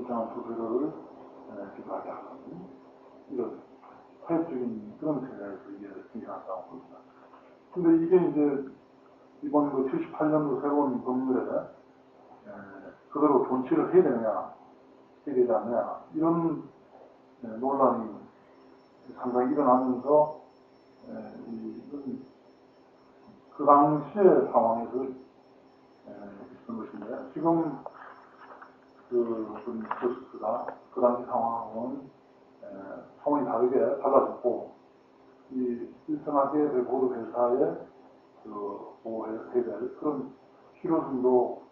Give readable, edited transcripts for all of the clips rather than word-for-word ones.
일정한 조세를 기부하게 하는 이런 타협적인 그런 세계에서 이게 생겨났다고 봅니다. 근데 이게 이제 이번 그 78년도 새로운 법률에 그대로 존치를 해야 되느냐, 해야 되지 않느냐, 이런 논란이 상당히 일어나면서 그 당시의 상황에서 있었던 것인데, 지금 그 저스트가 그 당시 상황은 차원이 다르게 달라졌고, 이 일정하게 보도 회사의 보호해야 될 그런 필요성도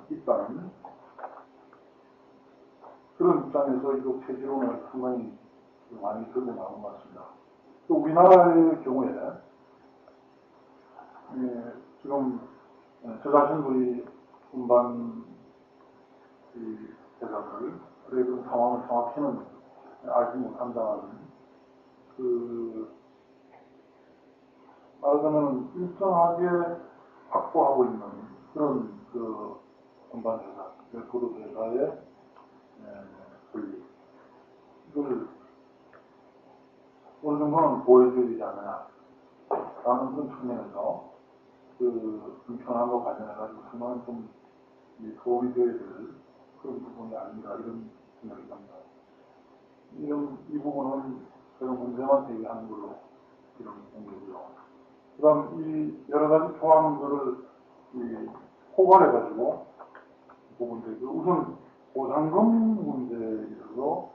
있다는 그런 입장에서 이거 폐지론을 상당히 많이 들고 나온 것 같습니다. 또 우리나라의 경우에 지금 저 자신들이 운반 대상을 그런 상황을 정확히는 알지 못한다는 말하자면 일정하게 확보하고 있는 그런 운반 회사, 보도 회사의 권리, 이걸 어느 정도는 보여줘야 되지 않느냐 라는 그런 측면에서 불편한 거 관련해가지고 정말 좀 도움이 되어야 될 그런 부분이 아닌가 이런 생각이 듭니다. 이 부분은 제가 문제만 제기하는 걸로 이런 공개고요. 그 다음 이 여러 가지 조항들을 포괄해가지고 부분들, 우선 보상금 문제에 있어서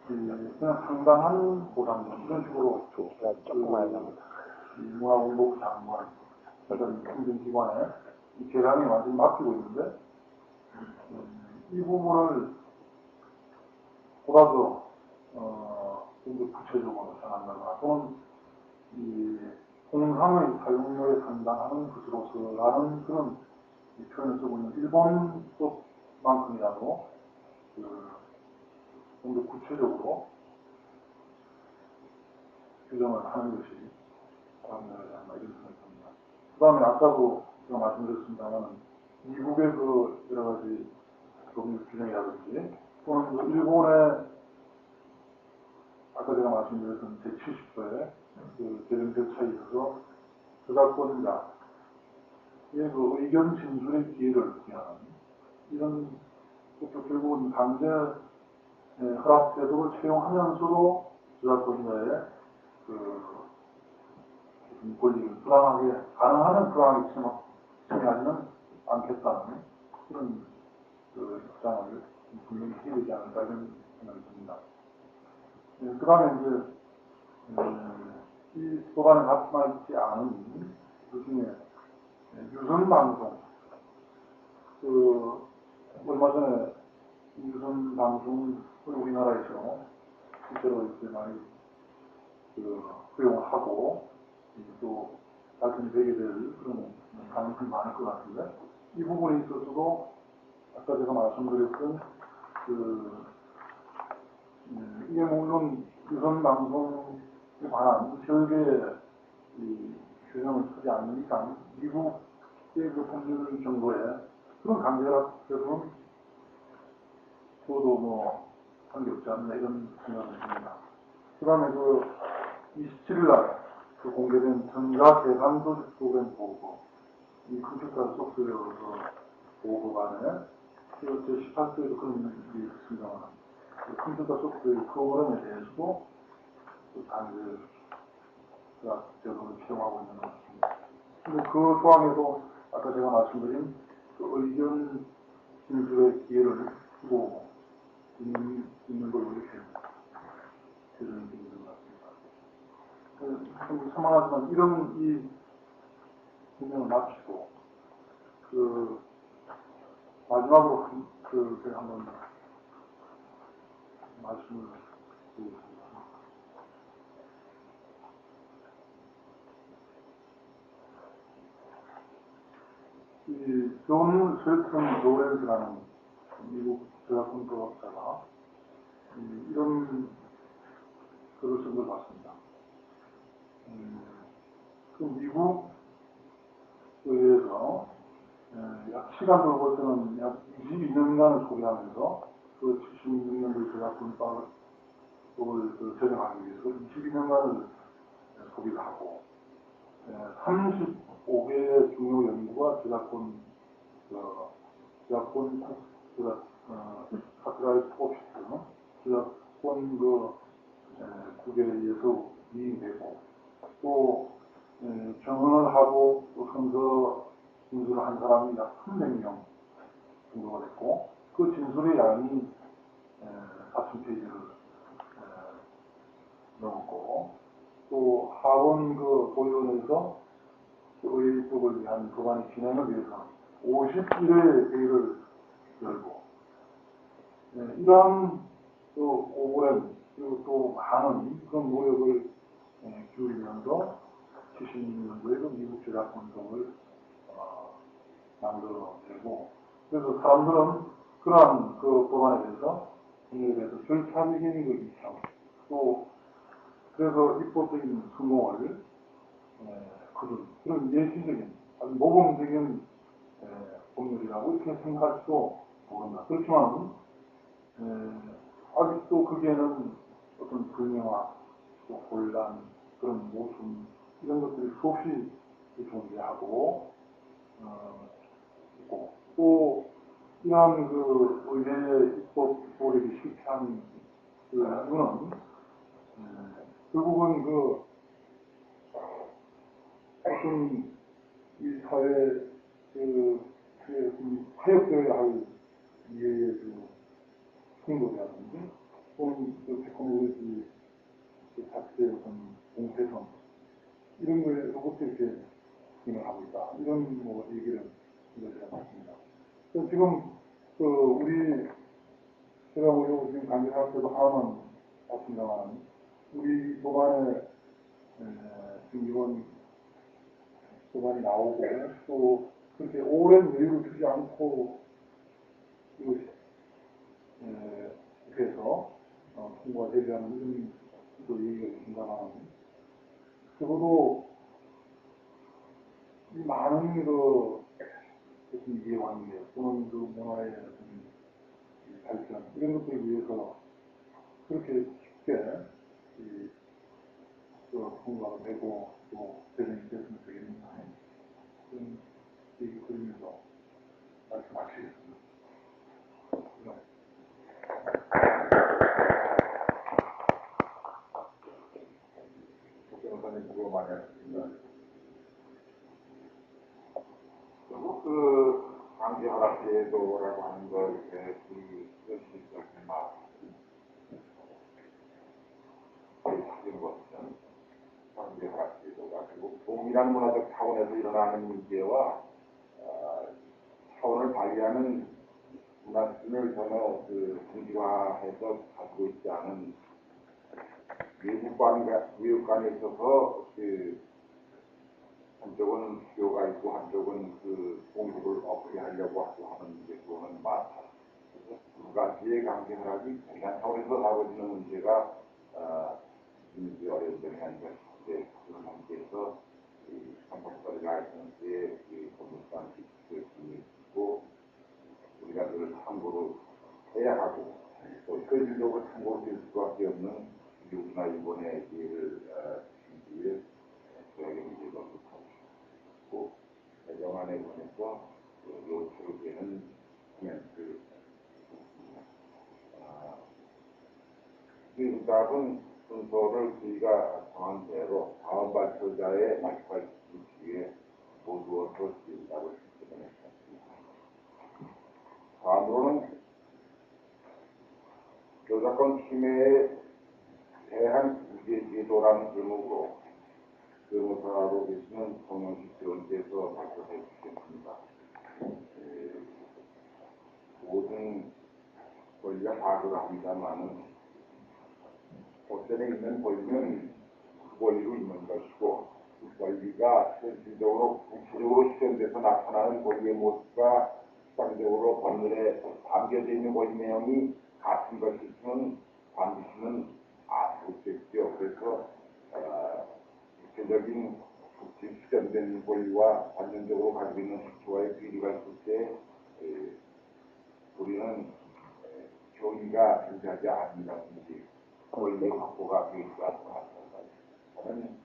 그냥 상당한 보상금 이런 식으로 문화공복 장관 어떤 행정기관에 재량이 완전히 맡기고 있는데 이 부분을 보다 더 좀 더 구체적으로 정한다거나 또는 이 공상의 사용료에 상당하는 것으로서라는 그런 표현을 쓰고 있는 일본법만큼이라도 좀 더 구체적으로 규정을 하는 것이 바람직하지 않나 이런 생각이 듭니다. 그 다음에 아까도 제가 말씀드렸습니다만 미국의 여러 가지 법률 규정이라든지 또는 일본의 아까 제가 말씀드렸던 제70조의 재정 절차에 있어서 저작권자의 의견 진술의 기회를 부여하는 이런 것도 결국은 강제 허락 제도를 채용하면서도 저작권자의 권리를 불안하게 가능하면 불안하게 침해하지는 않겠다는 그런 입장을 분명히 해야 되지 않을까 이런 생각이 듭니다. 그 다음에 이제 이 법안에 나타나 있지 않은 그 중에 유선방송 얼마 전에 유선방송을 우리나라에서 실제로 이렇게 많이 허용을 하고 또 발전이 되게 될 그런 가능성이 많을 것 같은데 이 부분에 있어서도 아까 제가 말씀드렸던 이게 물론 유선방송에 관한 별개의 규정을 쓰지 않는 이상 미국의 법률 정도의 그런 강제락 제도는 저도 관계없지 않나 이런 생각을 듭니다. 그 다음에 27일날 공개된 전자 계산도 프로그램 보고 이 컴퓨터 소프트웨어 보고 안에 제18조에도 그런 일이 있습니다만 컴퓨터 소프트웨어 프로그램에 대해서도 강제락 제도를 채용하고 있는 것 같습니다. 근데 그 조항에도 아까 제가 말씀드린 의견 진술의 기회를 주고 있는 걸로 이렇게 되는 것 같습니다. 좀 서망하지만 이런 분명을 마치고 마지막으로 제가 한번 말씀을 드리겠습니다. 이 존 셀튼 로렌스라는 미국 저작권법학자가 이런 글을 쓴 걸 봤습니다. 미국 의회에서 약 시간으로 볼 때는 약 22년간을 소개하면서 그 76년도 저작권법을 제정하기 위해서 22년간을 소개를 하고 35개의 중요 연구가 카피라이트 오피스, 저작권 국에 의해서 위임되고 또 정언을 하고 또 진술을 한 사람이 약 300명 정도가 됐고 그 진술의 양이 4,000페이지를 넘었고 또 하원 도의원에서 의회입법을 위한 법안의 진행을 위해서 51회 회의를 열고 이러한 오랜 그리고 또 많은 그런 노력을 기울이면서 76년도에 미국 저작권법을 만들어내고 그래서 사람들은 그러한 법안에 대해서 이에 대해서 절차적인 이상 또 그래서 입법적인 성공을 거둔 그런 예시적인 아주 모범적인 법률이라고 이렇게 생각할지도 모른다. 그렇지만 아직도 거기에는 어떤 불명확, 또 곤란, 그런 모순 이런 것들이 수없이 존재하고 있고 또 이러한 의회의 입법 노력이 실패한 이유는 결국은 어떤 이 사회 타협되어야 할 이해의 충돌이라든지 또는 테크놀로지 자체의 어떤 공태성 이런 거에서부터 이렇게 진행하고 있다. 이런 얘기를 드려야 맞습니다. 그래서 지금 제가 지금 강의할 때도 하나만 봤습니다만 우리 법안에 지금 이번 법안이 나오고 또 그렇게 오랜 여유를 두지 않고 이것이 국회에서 통과가 되리라는 이런 또 얘기가 있습니다만 적어도 이 많은 어떤 이해관계 또는 문화의 발전 이런 것들을 위해서 그렇게 쉽게 통과가 되고 또 제정이 됐으면 좋겠는가 그런 얘기 드리면서 말씀 마치겠습니다. 변호사님 수고 많이 하셨습니다. 강제 허락 제도라고 하는 것에 뜻이 정말 사실은 것은 강제 허락 제도가 결국 동일한 문화적 차원에서 일어나는 문제와 차원을 발휘하는 문화 수준을 전혀 정기화해서 가지고 있지 않은 외국 간에 있어서 한쪽은 수요가 있고 한쪽은 공급을 없게 하려고 하는 그거는 많다. 그래서 두 가지의 강제 허락이 동일한 차원에서 다뤄지는 문제가 민주 어려운 점이 아닌가 싶은데 그런 관계에서 이 한국사회 라이선스의 법률상 기술이 있고 우리가 그걸 참고로 해야 하고 또 현실적으로 참고로 될 수밖에 없는 미국이나 일본의 기회를 주기 위해 저에게 문제가 없고 영안에 관해서 요청을 되는 코멘트 그 답은 순서를 저희가 정한 대로 다음 발표자의 발표 뒤에 모두어서 드린다고説明했습니다. 다음으로는 저작권 침해에 대한 우제제도라는 제목으로 변호사로 계시는 정영식 의원께서 발표해 주시겠습니다. 모든 권리가 파악을 합니다만은 법전에 있는 권리는 그 권리로 있는 것이고 그 권리가 현실적으로 구체적으로 실현돼서 나타나는 권리의 모습과 수상적으로 법률에 담겨져 있는 권리 내용이 같은 것이지만 반드시는 아니겠죠. 그래서 구체적인 수렴된 권리와 완전적으로 가지고 있는 수치와의 비리가 있을 때 우리는 교리가 존재하지 않는다는 것이 권리 확보가 되지 않고 하는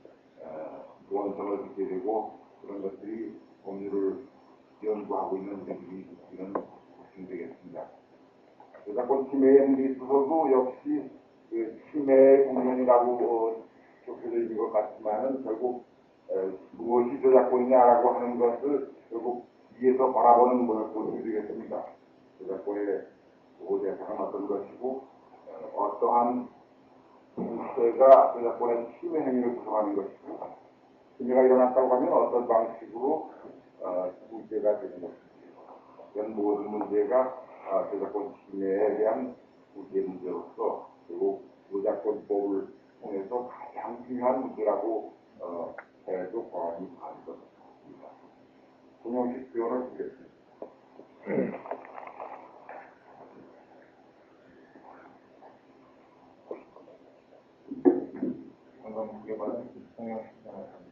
원성을 듣게 되고 그런 것들이 법률을 연구하고 있는 우리들이 이런 걱정되겠습니다. 저작권 침해에 있어서도 역시 그 침해 국면이라고 좁혀져 있는 것 같지만은 결국 무엇이 저작권이냐라고 하는 것을 결국 위에서 바라보는 모습이 되겠습니다. 저작권의 보호 대상은 어떤 것이고 어떠한 문제가 저작권의 침해 행위를 구성하는 것이고 침해가 일어났다고 하면 어떤 방식으로 문제가 되는 것인지 이런 모든 문제가 저작권 침해에 대한 우리의 문제로서 그리고 저작권법을 통해서 가장 중요한 문제라고 해도 과언이 아닌 것 같습니다. 동영식 표현을 드리겠습니다. 방금 구개받은 동영식 표현을 합니다.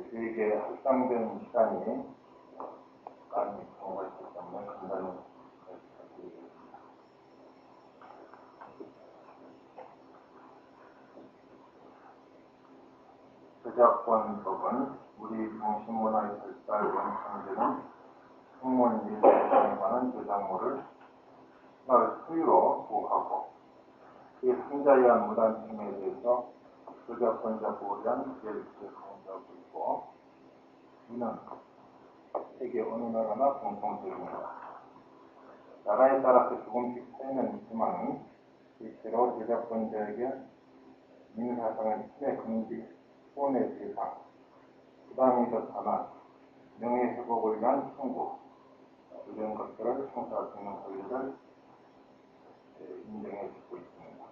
저에게 할당된 시간이 많이 경우가 있기 때문에 간단히 말씀드리겠습니다. 저작권법은 우리 중심문화의 발달 원칙되는 학문 예술에 관한 저작물을 소유로 보호하고 그 승자에 의한 무단 침해에 대해서 저작권자 보호에 대한 기회를 강조하고 있고 이는 세계 어느 나라나 공통적입니다. 나라에 따라서 조금씩 차이는 있지만 실제로 저작권자에게 민사상의 침해 금지, 손해 배상, 부당이득 반환, 명예회복을 위한 청구 이런 것들을 청구할 수 있는 권리를 인정해 주고 있습니다.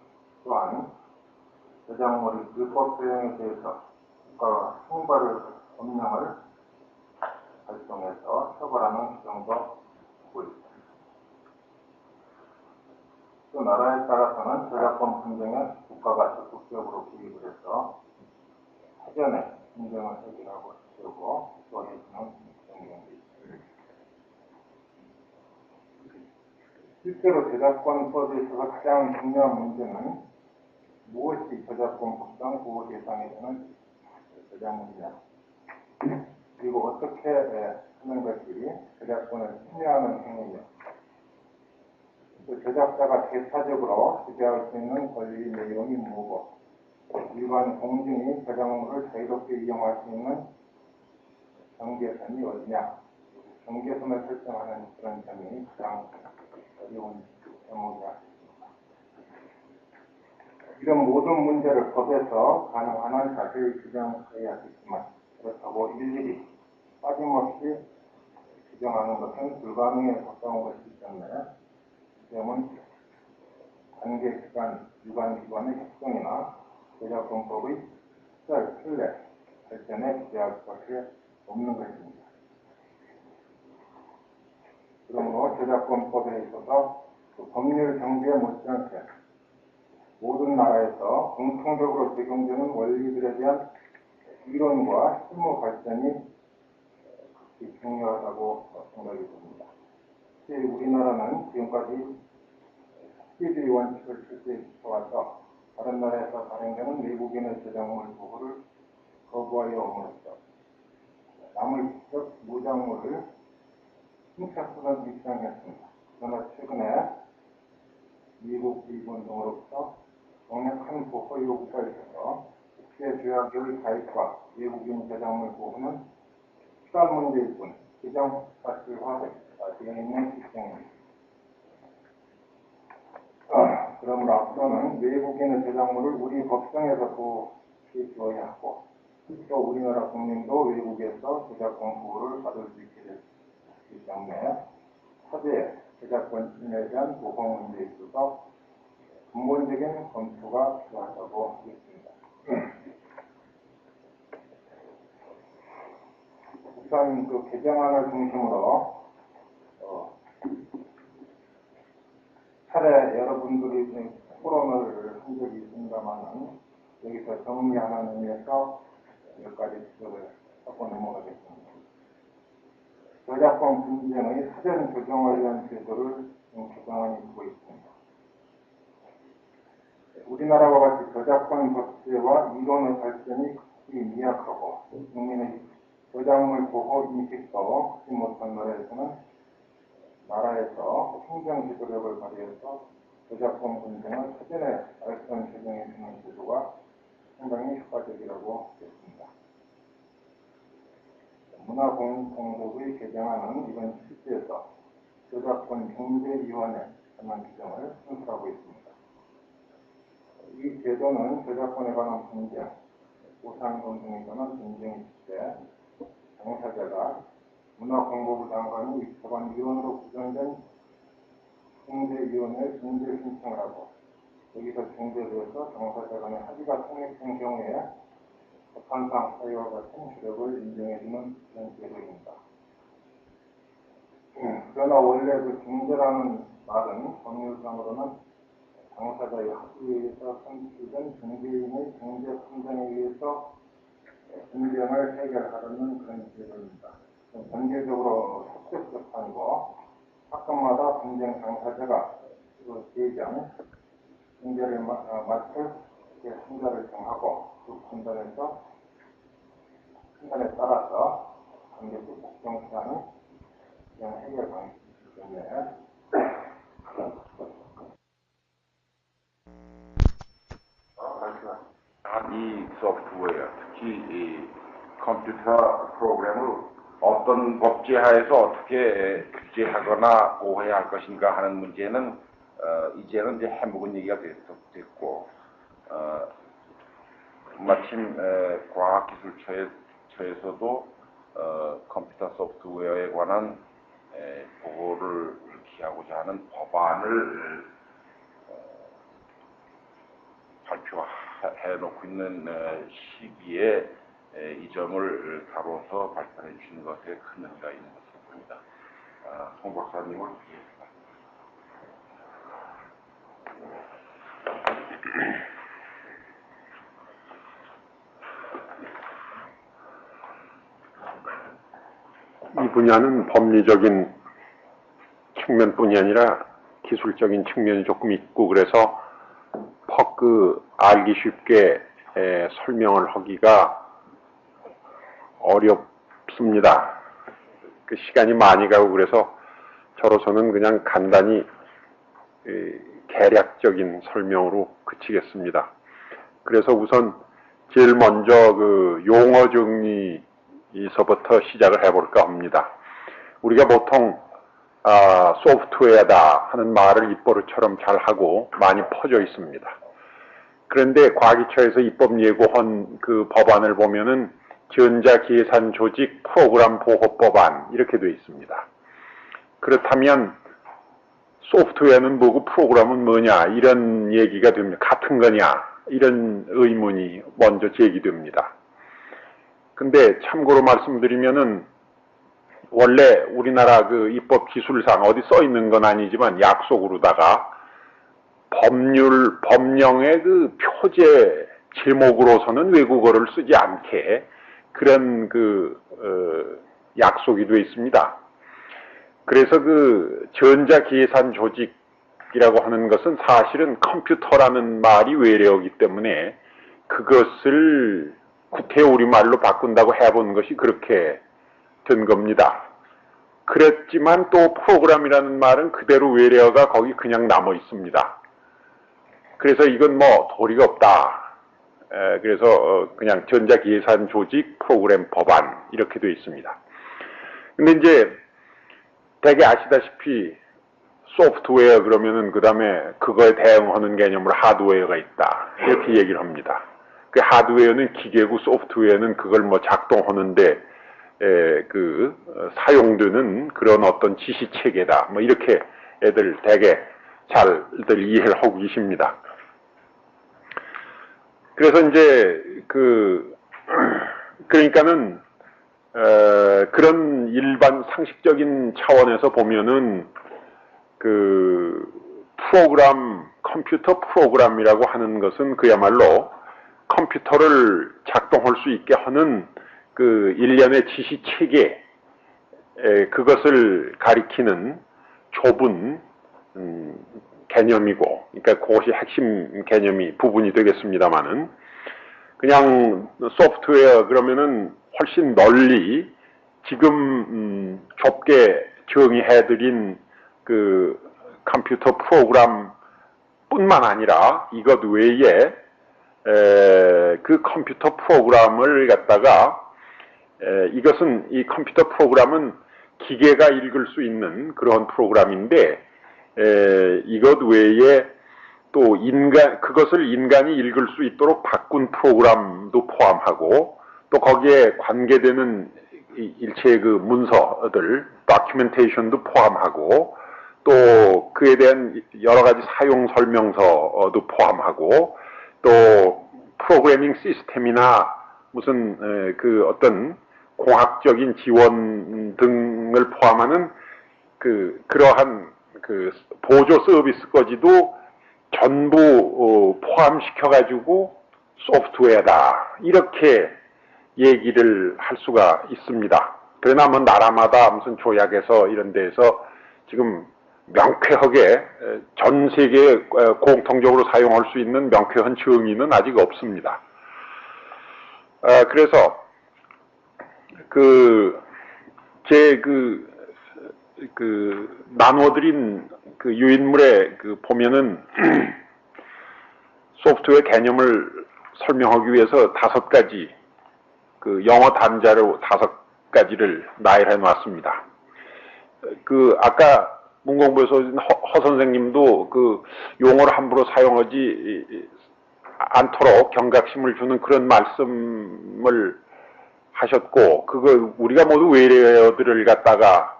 또한 저작물의 불법 사용에 대해서 국가가 형벌을 활동해서 처벌하는 규정도 두고 있습니다. 또 나라에 따라서는 저작권 분쟁에 국가가 적극적으로 개입을 해서 사전에 인정을 해주고 또 해주는 경우도 있습니다. 실제로 저작권법에 있어서 가장 중요한 문제는 무엇이 저작권법상 보호 대상이 되는 저작물이냐 그리고 어떻게 하는 것이 저작권을 침해하는 행위냐 또 제작자가 대차적으로 지배할 수 있는 권리 내용이 뭐고 일반 공중이 저작물을 자유롭게 이용할 수 있는 경계선이 어디냐 경계선을 설정하는 그런 점이 가장 어려운 대목이다. 이런 모든 문제를 법에서 가능한 한 자세히 규정해야겠지만 그렇다고 일일이 빠짐없이 규정하는 것은 불가능에 가까운 것이기 때문에 지금은 관계기관, 유관기관의 협동이나 저작권법의 틀례 발전에 기대할 수밖에 없는 것입니다. 그러므로 저작권법에 있어서 법률 경제에 못지않게 모든 나라에서 공통적으로 적용되는 원리들에 대한 이론과 실무 발전이 극히 중요하다고 생각이 듭니다. 특히 우리나라는 지금까지 피해주의 원칙을 실시해 와서 다른 나라에서 발행되는 외국인의 저작물 보호를 거부하여 옴으로써 남의 직접 무작물을 훔쳐쓰는 입장이었습니다. 그러나 최근에 미국, 일본 등으로부터 강력한 보호 요구가 있어서 국제조약의 가입과 외국인 저작물 보호는 시간 문제일 뿐 기정 사실화되어 있는 시스템입니다. 그러므로 앞으로는 외국인의 저작물을 우리 법정에서 보호해 주어야 하고 또 우리나라 국민도 외국에서 저작권 보호를 받을 수 있게 되기 때문에 차제 저작권 침해에 대한 보호 문제에 있어서 근본적인 검토가 필요하다고 하겠습니다. 우선 그 개정안을 중심으로 차례 여러분들이 토론을 한 적이 있습니다만은 여기서 정리하는 의미에서 몇 가지 지적을 하고 넘어가겠습니다. 저작권 분쟁의 사전 조정을 위한 제도를 개정안이 두고 있습니다. 우리나라와 같이 저작권 법제와 이론의 발전이 극히 미약하고 국민의 저작물 보호 인식도 크지 못한 나라에서 행정 지도력을 발휘해서 저작권 분쟁을 사전에 알선 조정해 주는 제도가 상당히 효과적이라고 했습니다. 문화공동법의 개정안은 이번 실제에서 저작권 중재위원회 관한 규정을 신설하고 있습니다. 이 제도는 저작권에 관한 분쟁, 보상권 등에 관한 분쟁이 있을 때 당사자가 문화공보부 장관이 법안 위원으로 구성된 중재위원회에 중재 신청을 하고 여기서 중재돼서 당사자 간의 합의가 성립된 경우에 법한상 사유와 같은 효력을 인정해주는 그런 제도입니다. 그러나 원래 그 중재라는 말은 법률상으로는 당사자의 합의에 의해서 선출된 중재인의 중재 판단에 의해서 분쟁을 해결하려는 그런 제도입니다. 전개적으로 협력재판이고 사건마다 분쟁 당사자가 그 대장 중재를 맡을 판단을 정하고 그 판단에 따라서 관계적 복종사항은 그냥 해결 방식이기 때문에 이 소프트웨어, 특히 이 컴퓨터 프로그램을 어떤 법제 하에서 어떻게 규제하거나 보호해야 할 것인가 하는 문제는 이제는 이제 해묵은 얘기가 됐고 마침 과학기술처에서도 컴퓨터 소프트웨어에 관한 보호를 기하고자 하는 법안을 발표해놓고 있는 시기에 이 점을 다뤄서 발표해 주시는 것에 큰 의미가 있는 것으로 보입니다. 송 박사님을 드리겠습니다. 이 분야는 법리적인 측면뿐이 아니라 기술적인 측면이 조금 있고 그래서 알기 쉽게 설명을 하기가 어렵습니다. 그 시간이 많이 가고 그래서 저로서는 그냥 간단히 개략적인 설명으로 그치겠습니다. 그래서 우선 제일 먼저 그 용어 정리에서부터 시작을 해볼까 합니다. 우리가 보통 소프트웨어다 하는 말을 입버릇처럼 잘 하고 많이 퍼져 있습니다. 그런데 과기처에서 입법 예고한 그 법안을 보면은 전자계산조직 프로그램 보호법안 이렇게 되어 있습니다. 그렇다면 소프트웨어는 뭐고 프로그램은 뭐냐 이런 얘기가 됩니다. 같은 거냐 이런 의문이 먼저 제기됩니다. 근데 참고로 말씀드리면은 원래 우리나라 그 입법 기술상 어디 써 있는 건 아니지만 약속으로다가 법령의 그 표제 제목으로서는 외국어를 쓰지 않게 그런 약속이 되어 있습니다. 그래서 그 전자계산 조직이라고 하는 것은 사실은 컴퓨터라는 말이 외래어이기 때문에 그것을 구태 우리말로 바꾼다고 해본 것이 그렇게 된 겁니다. 그랬지만 또 프로그램이라는 말은 그대로 외래어가 거기 그냥 남아 있습니다. 그래서 이건 뭐 도리가 없다. 그래서 그냥 전자계산 조직 프로그램 법안 이렇게 되어 있습니다. 근데 이제 대개 아시다시피 소프트웨어 그러면은 그 다음에 그거에 대응하는 개념으로 하드웨어가 있다. 이렇게 얘기를 합니다. 그 하드웨어는 기계고 소프트웨어는 그걸 뭐 작동하는데 사용되는 그런 어떤 지시 체계다. 뭐 이렇게 애들 대개 잘들 이해를 하고 계십니다. 그래서 이제 그러니까는 그런 일반 상식적인 차원에서 보면은 그 컴퓨터 프로그램이라고 하는 것은 그야말로 컴퓨터를 작동할 수 있게 하는 그 일련의 지시 체계, 그것을 가리키는 좁은 개념이고, 그러니까 그것이 핵심 개념이 부분이 되겠습니다만은, 그냥 소프트웨어 그러면은 훨씬 널리 지금 좁게 정의해드린 그 컴퓨터 프로그램 뿐만 아니라 이것 외에 그 컴퓨터 프로그램을 갖다가 이것은 이 컴퓨터 프로그램은 기계가 읽을 수 있는 그런 프로그램인데 이것 외에 또 그것을 인간이 읽을 수 있도록 바꾼 프로그램도 포함하고 또 거기에 관계되는 일체의 그 문서들, 다큐멘테이션도 포함하고 또 그에 대한 여러 가지 사용 설명서도 포함하고 또 프로그래밍 시스템이나 무슨 그 어떤 공학적인 지원 등을 포함하는 그러한 그 보조 서비스까지도 전부 포함시켜가지고 소프트웨어다 이렇게 얘기를 할 수가 있습니다. 그러나 뭐 나라마다 무슨 조약에서 이런 데에서 지금 명쾌하게 전 세계에 공통적으로 사용할 수 있는 명쾌한 정의는 아직 없습니다. 그래서 나눠드린 그 유인물에 보면은 소프트웨어 개념을 설명하기 위해서 5가지 그 영어 단자로 5가지를 나열해 놨습니다. 아까 문공부에서 허 선생님도 그 용어를 함부로 사용하지 않도록 경각심을 주는 그런 말씀을 하셨고, 우리가 모두 외래어들을 갖다가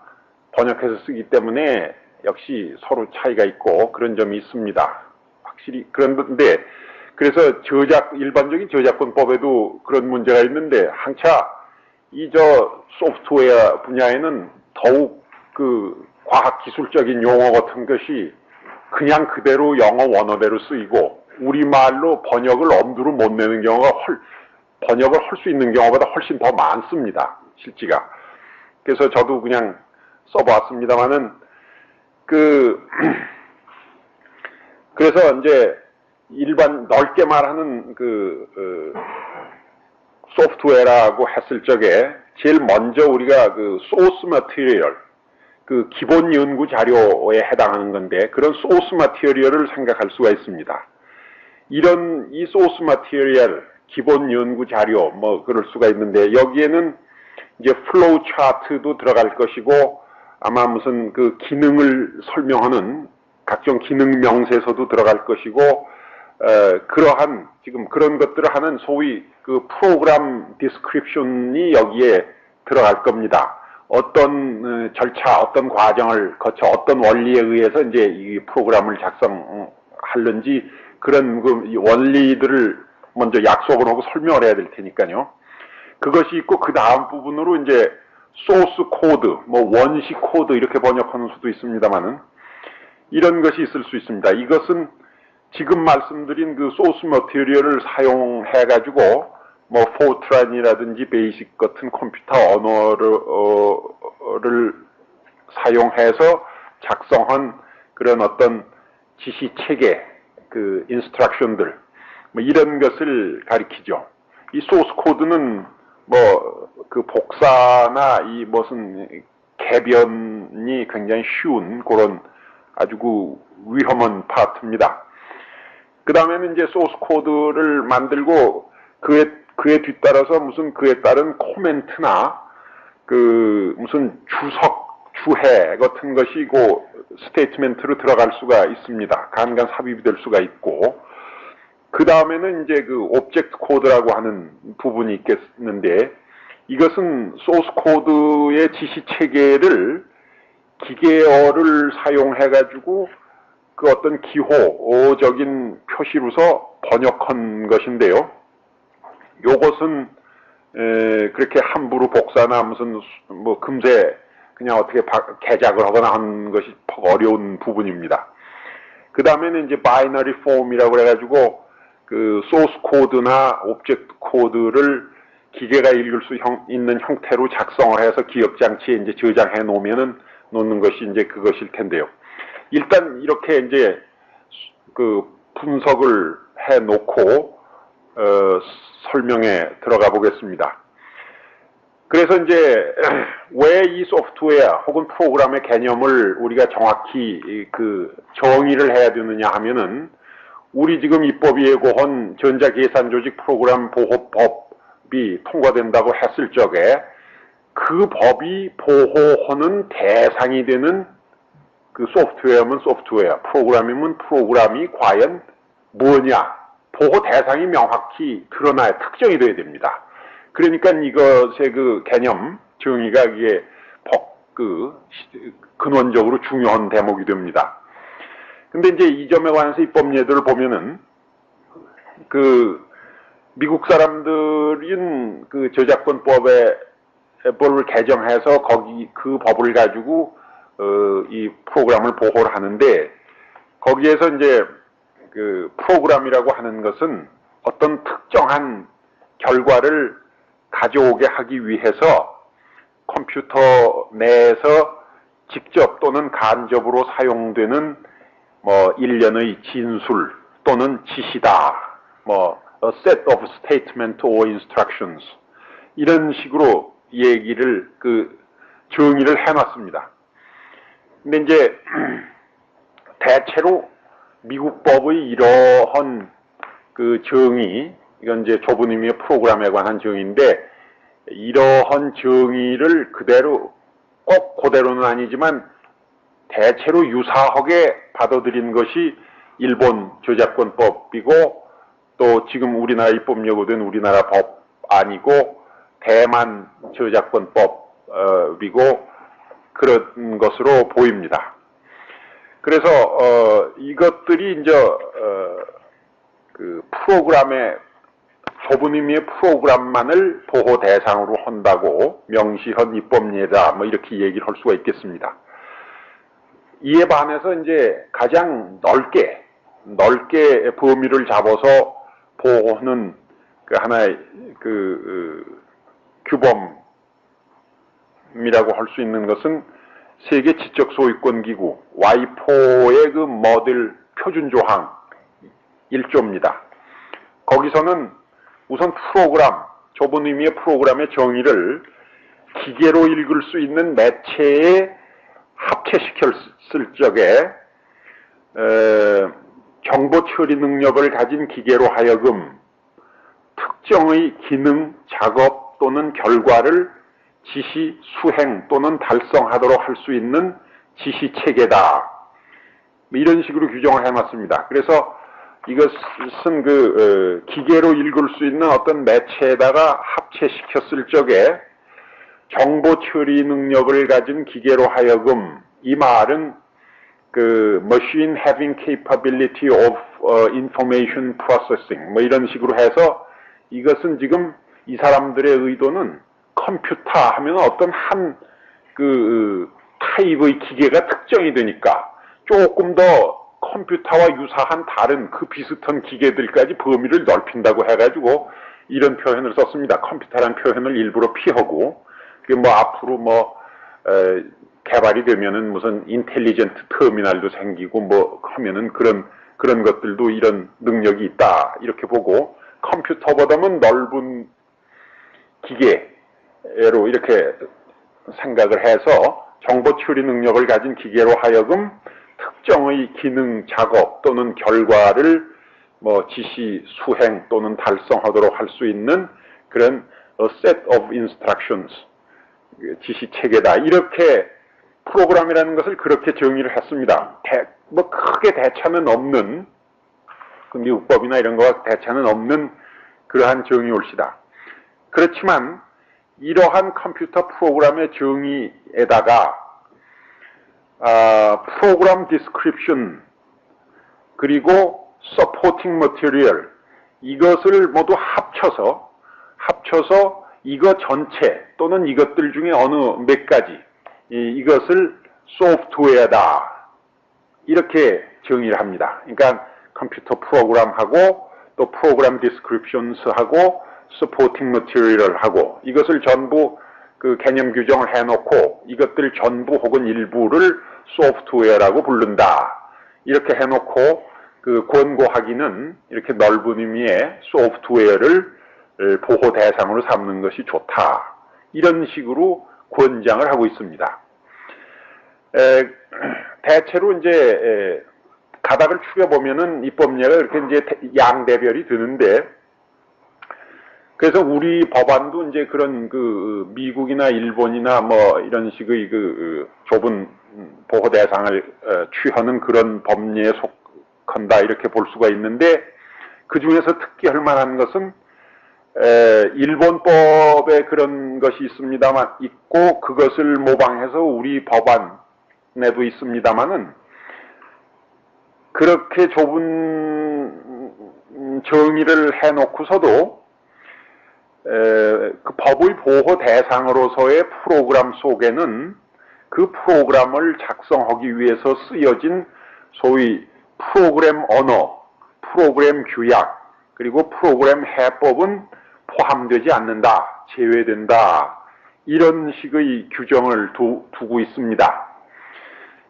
번역해서 쓰기 때문에 역시 서로 차이가 있고 그런 점이 있습니다. 확실히. 그런데, 그래서 일반적인 저작권법에도 그런 문제가 있는데, 한차 소프트웨어 분야에는 더욱 과학기술적인 용어 같은 것이 그냥 그대로 영어 원어대로 쓰이고, 우리말로 번역을 엄두를 못 내는 경우가 번역을 할 수 있는 경우보다 훨씬 더 많습니다. 실지가. 그래서 저도 그냥 써봤습니다만은, 그래서 이제 일반 넓게 말하는 소프트웨어라고 했을 적에 제일 먼저 우리가 소스 머티리얼, 기본 연구 자료에 해당하는 건데, 그런 소스 머티리얼을 생각할 수가 있습니다. 이 소스 머티리얼, 기본 연구 자료, 그럴 수가 있는데, 여기에는 이제 플로우 차트도 들어갈 것이고, 아마 무슨 기능을 설명하는 각종 기능 명세서도 들어갈 것이고, 그러한, 지금 그런 것들을 하는 소위 프로그램 디스크립션이 여기에 들어갈 겁니다. 어떤 절차, 어떤 과정을 거쳐 어떤 원리에 의해서 이제 이 프로그램을 작성하는지 그런 원리들을 먼저 약속을 하고 설명을 해야 될 테니까요. 그것이 있고 그 다음 부분으로 이제 소스 코드, 원시 코드 이렇게 번역하는 수도 있습니다만은 이런 것이 있을 수 있습니다. 이것은 지금 말씀드린 소스 머티리얼을 사용해가지고 포트란이라든지 베이직 같은 컴퓨터 언어를 사용해서 작성한 그런 어떤 지시 체계, 인스트럭션들, 이런 것을 가리키죠. 이 소스 코드는 복사나 이 무슨 개변이 굉장히 쉬운 그런 아주 위험한 파트입니다. 그 다음에는 이제 소스 코드를 만들고 그에 뒤따라서 무슨 그에 따른 코멘트나 무슨 주해 같은 것이 스테이트멘트로 들어갈 수가 있습니다. 간간 삽입이 될 수가 있고, 그 다음에는 이제 오브젝트 코드라고 하는 부분이 있겠는데, 이것은 소스 코드의 지시 체계를 기계어를 사용해가지고 어떤 기호적인 표시로서 번역한 것인데요. 요것은 그렇게 함부로 복사나 무슨 뭐 금세 그냥 어떻게 개작을 하거나 하는 것이 어려운 부분입니다. 그 다음에는 이제 바이너리 폼이라고 그래가지고 그 소스 코드나 오브젝트 코드를 기계가 읽을 수 있는 형태로 작성을 해서 기억 장치에 이제 저장해 놓는 것이 이제 그것일 텐데요. 일단 이렇게 이제 그 분석을 해 놓고 설명에 들어가 보겠습니다. 그래서 이제 왜 이 소프트웨어 혹은 프로그램의 개념을 우리가 정확히 그 정의를 해야 되느냐 하면은 우리 지금 입법 예고한 전자계산조직 프로그램 보호법이 통과된다고 했을 적에 그 법이 보호하는 대상이 되는 그 소프트웨어면 소프트웨어, 프로그램이면 프로그램이 과연 뭐냐, 보호 대상이 명확히 드러나야 특정이 돼야 됩니다. 그러니까 이것의 그 개념 정의가 이게 근원적으로 중요한 대목이 됩니다. 근데 이제 이 점에 관해서 입법 예들을 보면은 그 미국 사람들은 그 저작권법에 법을 개정해서 거기 그 법을 가지고 이 프로그램을 보호를 하는데 거기에서 이제 그 프로그램이라고 하는 것은 어떤 특정한 결과를 가져오게 하기 위해서 컴퓨터 내에서 직접 또는 간접으로 사용되는 뭐 일련의 진술 또는 지시다, 뭐 a set of statement or instructions 이런 식으로 얘기를 정의를 해놨습니다. 근데 이제 대체로 미국 법의 이러한 그 정의, 이건 이제 좁은 의미의 프로그램에 관한 정의인데 이러한 정의를 그대로 꼭 그대로는 아니지만 대체로 유사하게 받아들인 것이 일본 저작권법이고 또 지금 우리나라 입법 예고된 우리나라 법안이고 대만 저작권법이고 그런 것으로 보입니다. 그래서 이것들이 이제 그 프로그램의 좁은 의미의 프로그램만을 보호 대상으로 한다고 명시한 입법례다 뭐 이렇게 얘기를 할 수가 있겠습니다. 이에 반해서 이제 가장 넓게 범위를 잡아서 보호하는 그 하나의 규범이라고 할 수 있는 것은 세계 지적 소유권 기구 와이포의 그 모델 표준 조항 1조입니다. 거기서는 우선 프로그램, 좁은 의미의 프로그램의 정의를 기계로 읽을 수 있는 매체에 합체시켰을 적에 정보 처리 능력을 가진 기계로 하여금 특정의 기능, 작업 또는 결과를 지시, 수행 또는 달성하도록 할 수 있는 지시 체계다. 이런 식으로 규정을 해놨습니다. 그래서 이것은 기계로 읽을 수 있는 어떤 매체에다가 합체시켰을 적에 정보 처리 능력을 가진 기계로 하여금, 이 말은 machine having capability of information processing 뭐 이런 식으로 해서 이것은 지금 이 사람들의 의도는 컴퓨터 하면 어떤 한 타입의 기계가 특정이 되니까 조금 더 컴퓨터와 유사한 다른 그 비슷한 기계들까지 범위를 넓힌다고 해가지고 이런 표현을 썼습니다. 컴퓨터라는 표현을 일부러 피하고 그게 뭐 앞으로 개발이 되면은 무슨 인텔리전트 터미널도 생기고 뭐 하면은 그런 것들도 이런 능력이 있다 이렇게 보고 컴퓨터보다는 넓은 기계로 이렇게 생각을 해서 정보 처리 능력을 가진 기계로 하여금 특정의 기능, 작업 또는 결과를 지시, 수행 또는 달성하도록 할 수 있는 그런 a set of instructions, 지시 체계다. 이렇게 프로그램이라는 것을 그렇게 정의를 했습니다. 크게 대차는 없는, 미국법이나 이런 거와 대차는 없는 그러한 정의올시다. 그렇지만 이러한 컴퓨터 프로그램의 정의에다가 프로그램 디스크립션 그리고 서포팅 머티리얼 이것을 모두 합쳐서 이거 전체 또는 이것들 중에 어느 몇 가지 이것을 소프트웨어다 이렇게 정의를 합니다. 그러니까 컴퓨터 프로그램하고 또 프로그램 디스크립션스하고 서포팅 머티리얼하고 이것을 전부 그 개념 규정을 해놓고 이것들 전부 혹은 일부를 소프트웨어라고 부른다. 이렇게 해놓고 그 권고하기는 이렇게 넓은 의미의 소프트웨어를 보호 대상으로 삼는 것이 좋다. 이런 식으로 권장을 하고 있습니다. 대체로 이제 가닥을 추려보면은 이 법례가 이렇게 이제 양대별이 되는데, 그래서 우리 법안도 이제 그런 그 미국이나 일본이나 뭐 이런 식의 그 좁은 보호 대상을 취하는 그런 법례에 속한다 이렇게 볼 수가 있는데, 그 중에서 특기할 만한 것은 일본법에 그런 것이 있습니다만 있고 그것을 모방해서 우리 법안에도 있습니다만은 그렇게 좁은 정의를 해놓고서도 그 법의 보호 대상으로서의 프로그램 속에는 그 프로그램을 작성하기 위해서 쓰여진 소위 프로그램 언어, 프로그램 규약, 그리고 프로그램 해법은 포함되지 않는다, 제외된다, 이런 식의 규정을 두고 있습니다.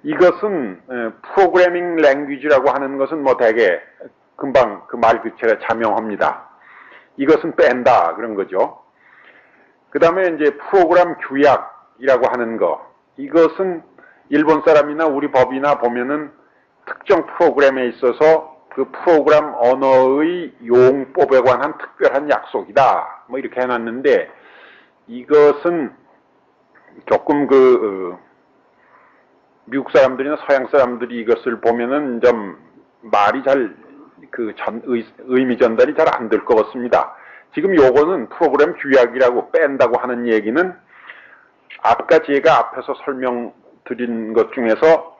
이것은 프로그래밍 랭귀지라고 하는 것은 뭐 대개 금방 그 말 자체가 자명합니다. 이것은 뺀다 그런 거죠. 그 다음에 이제 프로그램 규약이라고 하는 거, 이것은 일본 사람이나 우리 법이나 보면은 특정 프로그램에 있어서 그 프로그램 언어의 용법에 관한 특별한 약속이다 뭐 이렇게 해놨는데, 이것은 조금 미국 사람들이나 서양 사람들이 이것을 보면은 좀 말이 의미 전달이 잘 안 될 것 같습니다. 지금 요거는 프로그램 규약이라고 뺀다고 하는 얘기는 아까 제가 앞에서 설명드린 것 중에서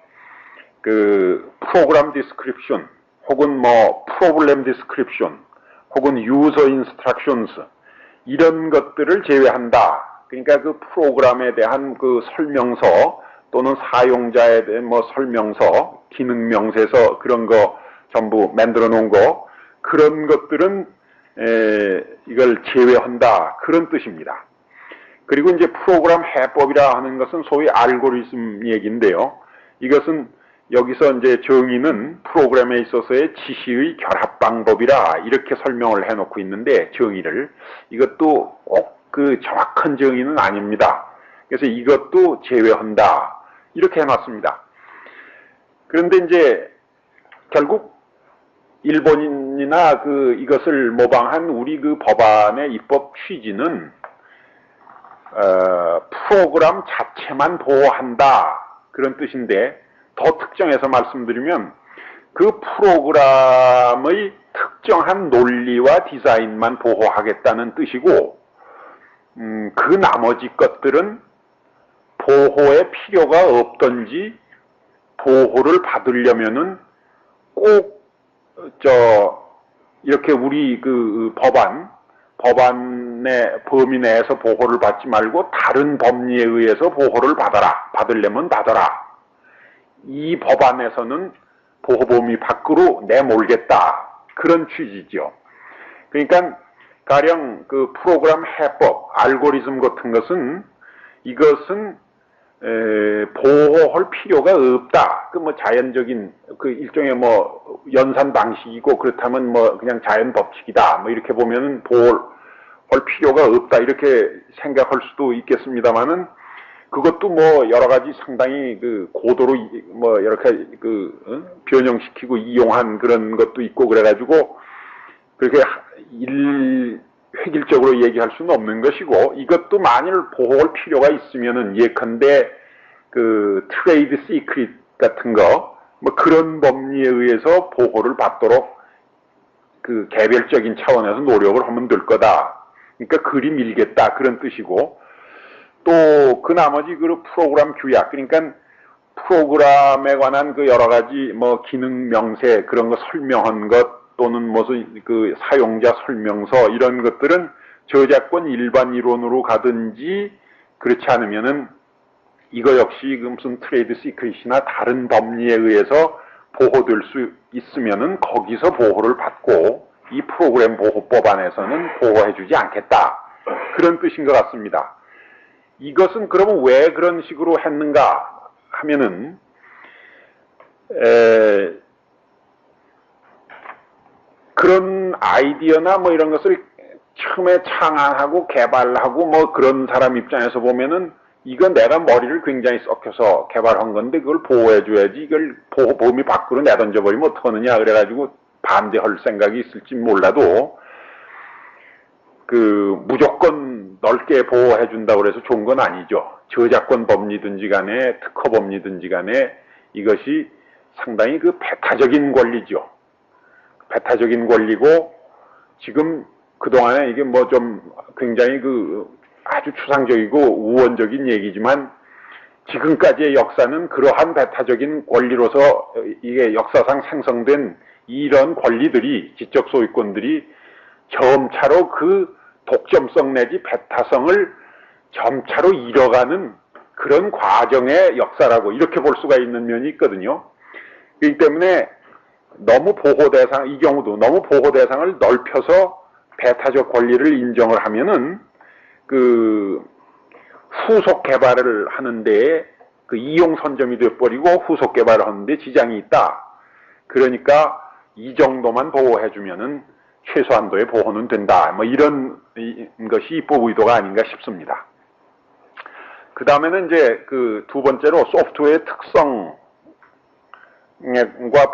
그 프로그램 디스크립션 혹은 뭐 프로블렘 디스크립션 혹은 유저 인스트럭션스 이런 것들을 제외한다. 그러니까 그 프로그램에 대한 그 설명서 또는 사용자에 대한 뭐 설명서, 기능 명세서 그런 거 전부 만들어 놓은 거, 그런 것들은 이걸 제외한다 그런 뜻입니다. 그리고 이제 프로그램 해법이라 하는 것은 소위 알고리즘 얘기인데요. 이것은 여기서 이제 정의는 프로그램에 있어서의 지시의 결합 방법이라 이렇게 설명을 해놓고 있는데, 정의를 이것도 꼭 그 정확한 정의는 아닙니다. 그래서 이것도 제외한다 이렇게 해놨습니다. 그런데 이제 결국 일본인이나 이것을 모방한 우리 그 법안의 입법 취지는 프로그램 자체만 보호한다 그런 뜻인데, 더 특정해서 말씀드리면 그 프로그램의 특정한 논리와 디자인만 보호하겠다는 뜻이고, 그 나머지 것들은 보호의 필요가 없던지 보호를 받으려면은 꼭 이렇게 우리 그 법안의 범위 내에서 보호를 받지 말고 다른 법리에 의해서 보호를 받으려면 받아라. 이 법안에서는 보호 범위 밖으로 내몰겠다 그런 취지죠. 그러니까 가령 그 프로그램 해법, 알고리즘 같은 것은 이것은 보호할 필요가 없다. 그 뭐 자연적인 그 일종의 뭐 연산 방식이고 그렇다면 뭐 그냥 자연 법칙이다. 뭐 이렇게 보면은 보호할 필요가 없다 이렇게 생각할 수도 있겠습니다만은, 그것도 뭐 여러 가지 상당히 그 고도로 뭐 이렇게 변형시키고 이용한 그런 것도 있고 그래가지고 그렇게 획일적으로 얘기할 수는 없는 것이고, 이것도 만일 보호할 필요가 있으면은 예컨대 그 트레이드 시크릿 같은 거 뭐 그런 법리에 의해서 보호를 받도록 그 개별적인 차원에서 노력을 하면 될 거다. 그러니까 그리 밀겠다 그런 뜻이고, 또 그 나머지 그 프로그램 규약, 그러니까 프로그램에 관한 그 여러 가지 뭐 기능 명세 그런 거 설명한 것 또는 무슨 그 사용자 설명서 이런 것들은 저작권 일반 이론으로 가든지 그렇지 않으면은 이거 역시 무슨 트레이드 시크릿이나 다른 법리에 의해서 보호될 수 있으면은 거기서 보호를 받고 이 프로그램 보호법 안에서는 보호해주지 않겠다. 그런 뜻인 것 같습니다. 이것은 그러면 왜 그런 식으로 했는가 하면은 그런 아이디어나 뭐 이런 것을 처음에 창안하고 개발하고 뭐 그런 사람 입장에서 보면은 이건 내가 머리를 굉장히 썩혀서 개발한 건데 그걸 보호해줘야지 이걸 보호 범위 밖으로 내던져버리면 어떡하느냐 그래가지고 반대할 생각이 있을지 몰라도 무조건 넓게 보호해준다고 그래서 좋은 건 아니죠. 저작권 법리든지 간에 특허 법리든지 간에 이것이 상당히 배타적인 권리죠. 배타적인 권리고 지금 그동안에 이게 뭐 좀 굉장히 아주 추상적이고 우원적인 얘기지만 지금까지의 역사는 그러한 배타적인 권리로서 이게 역사상 생성된 이런 권리들이 지적 소유권들이 점차로 독점성 내지 배타성을 점차로 잃어가는 그런 과정의 역사라고 이렇게 볼 수가 있는 면이 있거든요. 그렇기 때문에 이 경우도 너무 보호 대상을 넓혀서 배타적 권리를 인정을 하면은 후속 개발을 하는데 이용 선점이 되어버리고 후속 개발을 하는데 지장이 있다. 그러니까 이 정도만 보호해주면은 최소한도의 보호는 된다. 뭐 이런 것이 입법 의도가 아닌가 싶습니다. 그 다음에는 이제 두 번째로 소프트웨어의 특성과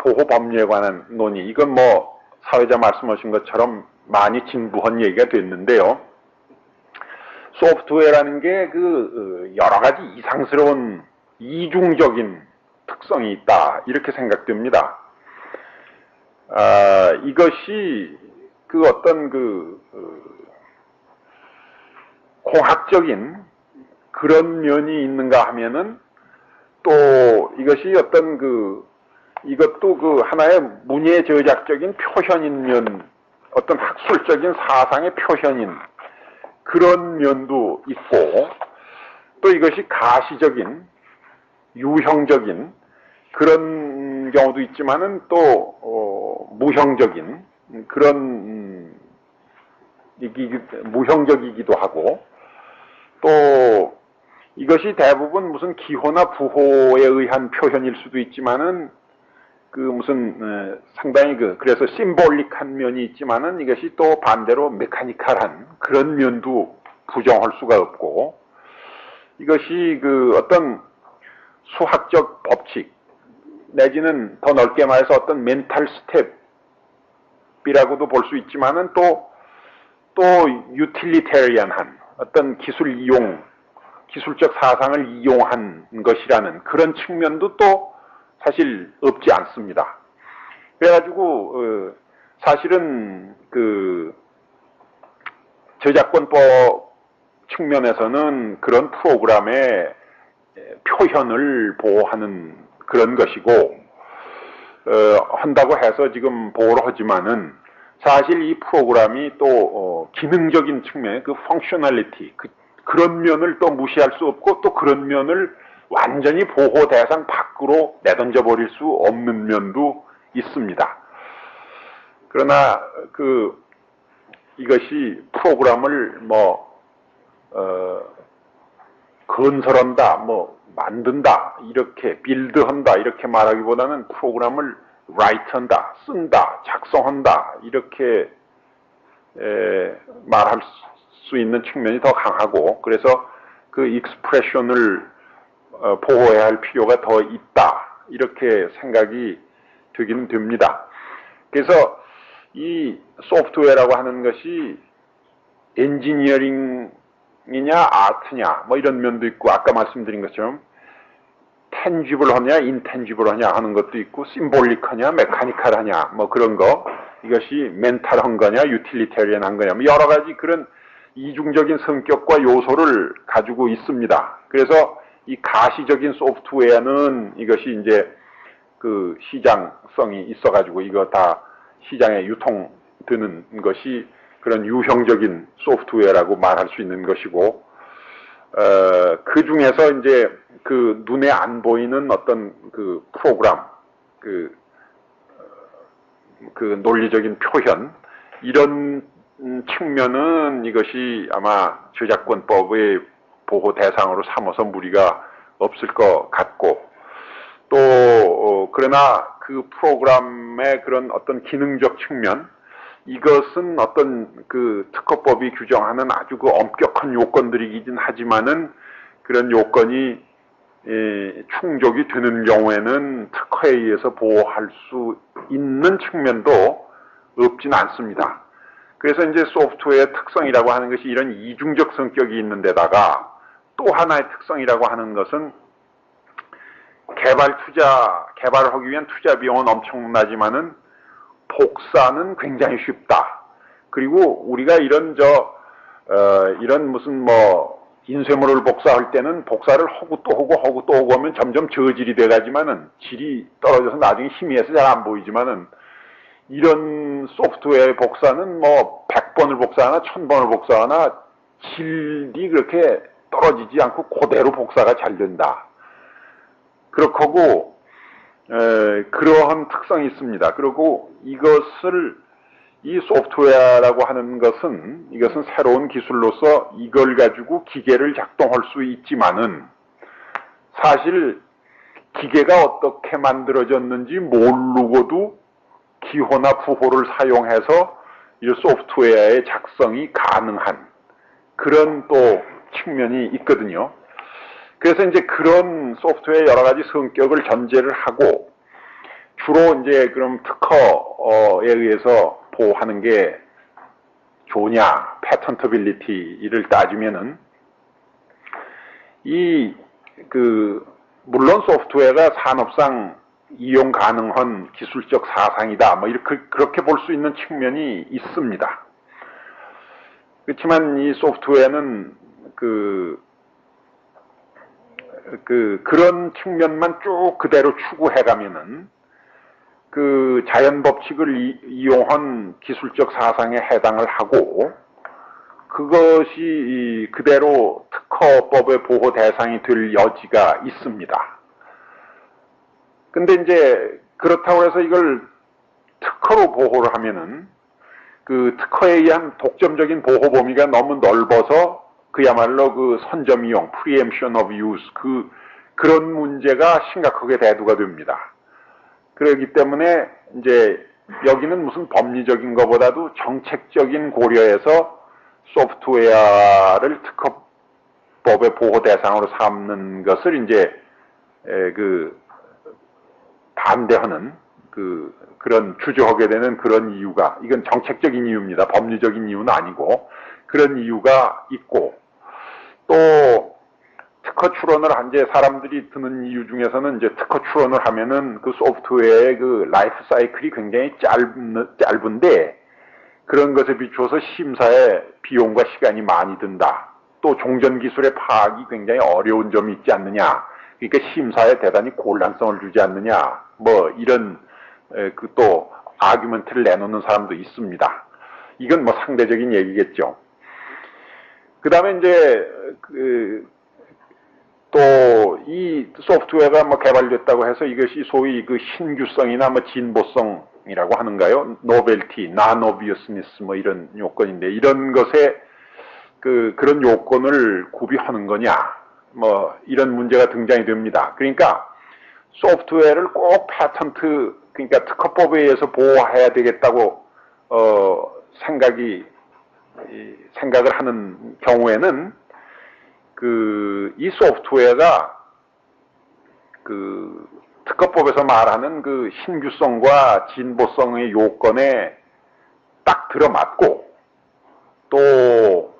보호 법리에 관한 논의. 이건 뭐 사회자 말씀하신 것처럼 많이 진부한 얘기가 됐는데요. 소프트웨어라는 게 여러 가지 이상스러운 이중적인 특성이 있다. 이렇게 생각됩니다. 이것이 어떤 공학적인 그런 면이 있는가 하면은 또 이것이 어떤 이것도 하나의 문예 저작적인 표현인 면, 어떤 학술적인 사상의 표현인 그런 면도 있고 또 이것이 가시적인 유형적인 그런 경우도 있지만은 또 무형적인 그런 무형적이기도 하고 또 이것이 대부분 무슨 기호나 부호에 의한 표현일 수도 있지만은 무슨 상당히 그래서 심볼릭한 면이 있지만은 이것이 또 반대로 메카니컬한 그런 면도 부정할 수가 없고 이것이 어떤 수학적 법칙 내지는 더 넓게 말해서 어떤 멘탈 스텝이라고도 볼 수 있지만은 또 유틸리테리안한 어떤 기술적 사상을 이용한 것이라는 그런 측면도 또 사실 없지 않습니다. 그래가지고 사실은 저작권법 측면에서는 그런 프로그램의 표현을 보호하는 그런 것이고 한다고 해서 지금 보호를 하지만은 사실 이 프로그램이 또 기능적인 측면의 펑셔널리티 그런 면을 또 무시할 수 없고 또 그런 면을 완전히 보호 대상 밖으로 내던져 버릴 수 없는 면도 있습니다. 그러나 이것이 프로그램을 건설한다, 만든다, 이렇게 빌드한다 이렇게 말하기보다는 프로그램을 라이트한다, 쓴다, 작성한다 이렇게 말할 수 있는 측면이 더 강하고 그래서 익스프레션을 보호해야 할 필요가 더 있다 이렇게 생각이 되기는 됩니다. 그래서 이 소프트웨어라고 하는 것이 엔지니어링이냐 아트냐 이런 면도 있고 아까 말씀드린 것처럼 텐지블하냐 인텐지블하냐 하는 것도 있고 심볼릭하냐 메카니컬하냐 그런 거 이것이 멘탈한 거냐 유틸리테리언한 거냐 여러 가지 그런 이중적인 성격과 요소를 가지고 있습니다. 그래서 이 가시적인 소프트웨어는 이것이 이제 시장성이 있어가지고 이거 다 시장에 유통되는 것이 그런 유형적인 소프트웨어라고 말할 수 있는 것이고, 그 중에서 이제 그 눈에 안 보이는 어떤 그 프로그램, 그 논리적인 표현, 이런 측면은 이것이 아마 저작권법의 보호 대상으로 삼아서 무리가 없을 것 같고, 또 그러나 그 프로그램의 그런 어떤 기능적 측면, 이것은 어떤 그 특허법이 규정하는 아주 그 엄격한 요건들이긴 하지만은 그런 요건이 충족이 되는 경우에는 특허에 의해서 보호할 수 있는 측면도 없진 않습니다. 그래서 이제 소프트웨어의 특성이라고 하는 것이 이런 이중적 성격이 있는 데다가 또 하나의 특성이라고 하는 것은 개발을 하기 위한 투자 비용은 엄청나지만은 복사는 굉장히 쉽다. 그리고 우리가 이런 무슨 뭐 인쇄물을 복사할 때는 복사를 하고 또 하고 하면 점점 저질이 돼가지만은 질이 떨어져서 나중에 희미해서 잘 안 보이지만은 이런 소프트웨어의 복사는 뭐 100번을 복사하나 1000번을 복사하나 질이 그렇게 떨어지지 않고 그대로 복사가 잘 된다. 그렇고 그러한 특성이 있습니다. 그리고 이 소프트웨어라고 하는 것은 이것은 새로운 기술로서 이걸 가지고 기계를 작동할 수 있지만은 사실 기계가 어떻게 만들어졌는지 모르고도 기호나 부호를 사용해서 이 소프트웨어의 작성이 가능한 그런 또 측면이 있거든요. 그래서 이제 그런 소프트웨어의 여러 가지 성격을 전제를 하고 주로 이제 그럼 특허에 의해서 보호하는 게 좋냐, 패턴터빌리티를 따지면은 물론 소프트웨어가 산업상 이용 가능한 기술적 사상이다, 뭐 이렇게 그렇게 볼 수 있는 측면이 있습니다. 그렇지만 이 소프트웨어는 그런 측면만 쭉 그대로 추구해가면은 그 자연 법칙을 이용한 기술적 사상에 해당을 하고 그것이 그대로 특허법의 보호 대상이 될 여지가 있습니다. 근데 이제 그렇다고 해서 이걸 특허로 보호를 하면은 그 특허에 의한 독점적인 보호 범위가 너무 넓어서 그야말로 그 선점 이용, preemption of use, 그런 문제가 심각하게 대두가 됩니다. 그렇기 때문에 이제 여기는 무슨 법리적인 것보다도 정책적인 고려에서 소프트웨어를 특허법의 보호 대상으로 삼는 것을 이제 반대하는 그런 주저하게 되는 그런 이유가, 이건 정책적인 이유입니다. 법리적인 이유는 아니고 그런 이유가 있고, 또 특허 출원을 한 이제 사람들이 드는 이유 중에서는 이제 특허 출원을 하면은 그 소프트웨어의 그 라이프 사이클이 굉장히 짧은데 그런 것에 비추어서 심사에 비용과 시간이 많이 든다. 또 종전 기술의 파악이 굉장히 어려운 점이 있지 않느냐. 그러니까 심사에 대단히 곤란성을 주지 않느냐. 뭐 이런 또 아규먼트를 내놓는 사람도 있습니다. 이건 뭐 상대적인 얘기겠죠. 그 다음에 이제 또 이 소프트웨어가 뭐 개발됐다고 해서 이것이 소위 그 신규성이나 뭐 진보성이라고 하는가요? 노벨티, non-obviousness 뭐 이런 요건인데 이런 것에 그런 요건을 구비하는 거냐? 뭐 이런 문제가 등장이 됩니다. 그러니까 소프트웨어를 꼭 패턴트, 그러니까 특허법에 의해서 보호해야 되겠다고 생각을 하는 경우에는 이 소프트웨어가 특허법에서 말하는 그 신규성과 진보성의 요건에 딱 들어맞고, 또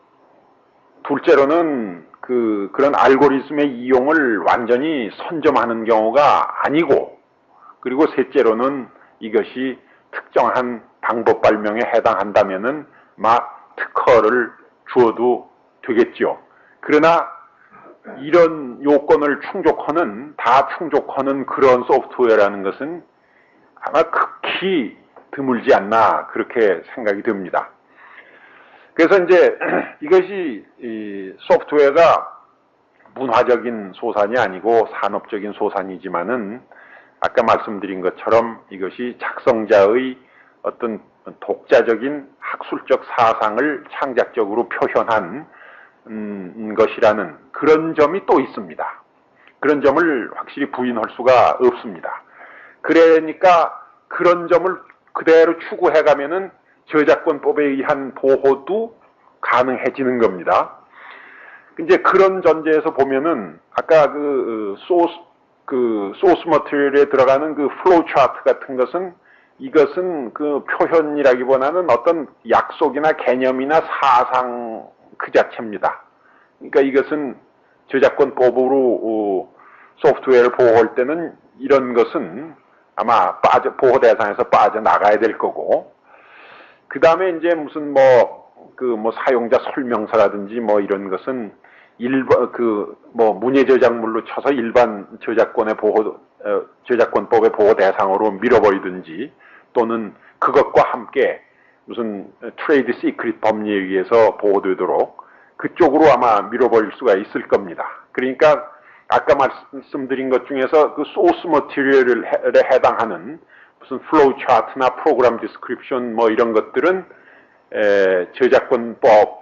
둘째로는 그런 알고리즘의 이용을 완전히 선점하는 경우가 아니고, 그리고 셋째로는 이것이 특정한 방법 발명에 해당한다면은 특허를 주어도 되겠죠. 그러나 이런 요건을 다 충족하는 그런 소프트웨어라는 것은 아마 극히 드물지 않나 그렇게 생각이 듭니다. 그래서 이제 이것이 이 소프트웨어가 문화적인 소산이 아니고 산업적인 소산이지만은 아까 말씀드린 것처럼 이것이 작성자의 어떤 독자적인 학술적 사상을 창작적으로 표현한 것이라는 그런 점이 또 있습니다. 그런 점을 확실히 부인할 수가 없습니다. 그러니까 그런 점을 그대로 추구해가면은 저작권법에 의한 보호도 가능해지는 겁니다. 이제 그런 전제에서 보면은 아까 소스 머티리얼에 들어가는 그 플로우 차트 같은 것은 이것은 그 표현이라기보다는 어떤 약속이나 개념이나 사상 그 자체입니다. 그러니까 이것은 저작권법으로 소프트웨어를 보호할 때는 이런 것은 아마 보호 대상에서 빠져나가야 될 거고, 그 다음에 이제 무슨 사용자 설명서라든지 이런 것은 문예 저작물로 쳐서 일반 저작권법의 보호 대상으로 밀어버리든지 또는 그것과 함께 무슨 트레이드 시크릿 법리에 의해서 보호되도록 그쪽으로 아마 밀어버릴 수가 있을 겁니다. 그러니까 아까 말씀드린 것 중에서 그 소스 머티리얼에 해당하는 무슨 플로우 차트나 프로그램 디스크립션 이런 것들은 저작권법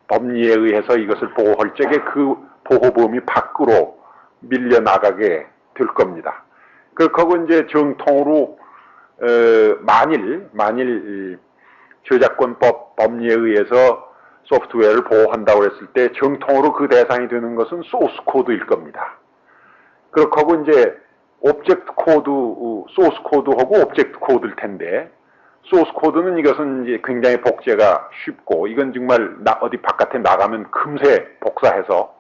법리에 의해서 이것을 보호할 적에 그 보호 범위 밖으로 밀려나가게 될 겁니다. 그렇고 이제 정통으로 만일 저작권법 법리에 의해서 소프트웨어를 보호한다고 했을 때 정통으로 그 대상이 되는 것은 소스 코드일 겁니다. 그렇고 이제 오브젝트 코드, 소스 코드하고 오브젝트 코드일 텐데, 소스 코드는 이것은 이제 굉장히 복제가 쉽고, 이건 정말 어디 바깥에 나가면 금세 복사해서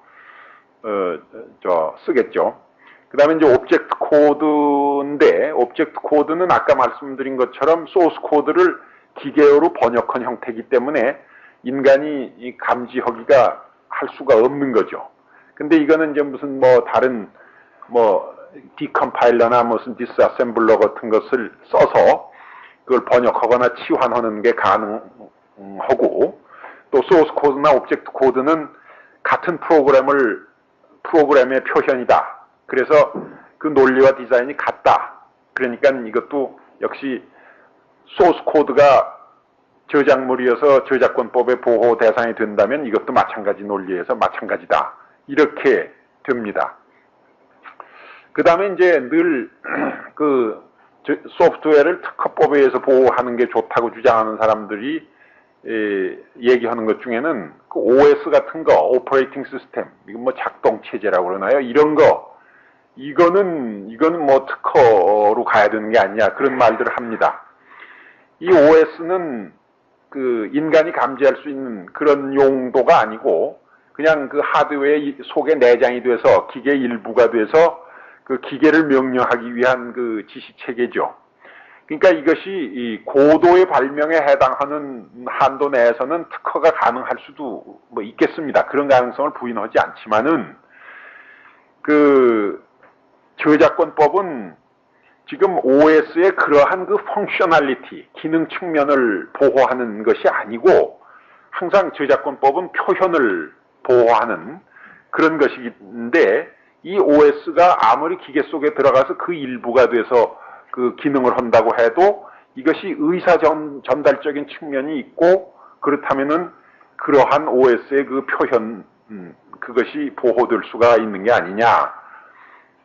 쓰겠죠. 그 다음에 이제 오브젝트 코드인데, 오브젝트 코드는 아까 말씀드린 것처럼 소스 코드를 기계어로 번역한 형태이기 때문에 인간이 감지하기가 할 수가 없는 거죠. 근데 이거는 이제 무슨 다른 디컴파일러나 무슨 디스아셈블러 같은 것을 써서 그걸 번역하거나 치환하는 게 가능하고, 또 소스 코드나 오브젝트 코드는 같은 프로그램의 표현이다. 그래서 그 논리와 디자인이 같다. 그러니까 이것도 역시 소스 코드가 저작물이어서 저작권법의 보호 대상이 된다면 이것도 마찬가지 논리에서 마찬가지다. 이렇게 됩니다. 그 다음에 이제 늘 소프트웨어를 특허법에 의해서 보호하는 게 좋다고 주장하는 사람들이 얘기하는 것 중에는 그 OS 같은 거, 오퍼레이팅 시스템, 이건 작동 체제라고 그러나요? 이런 거, 이거는 특허로 가야 되는 게 아니냐, 그런 말들을 합니다. 이 OS는 그 인간이 감지할 수 있는 그런 용도가 아니고 그냥 그 하드웨어 속에 내장이 돼서 기계 일부가 돼서 그 기계를 명령하기 위한 그 지시 체계죠. 그러니까 이것이 이 고도의 발명에 해당하는 한도 내에서는 특허가 가능할 수도 있겠습니다. 그런 가능성을 부인하지 않지만은 그 저작권법은 지금 OS의 그러한 그 펑셔널리티, 기능 측면을 보호하는 것이 아니고 항상 저작권법은 표현을 보호하는 그런 것인데, 이 OS가 아무리 기계 속에 들어가서 그 일부가 돼서 그 기능을 한다고 해도 이것이 의사 전달적인 측면이 있고, 그렇다면은 그러한 OS의 그 표현, 그것이 보호될 수가 있는 게 아니냐,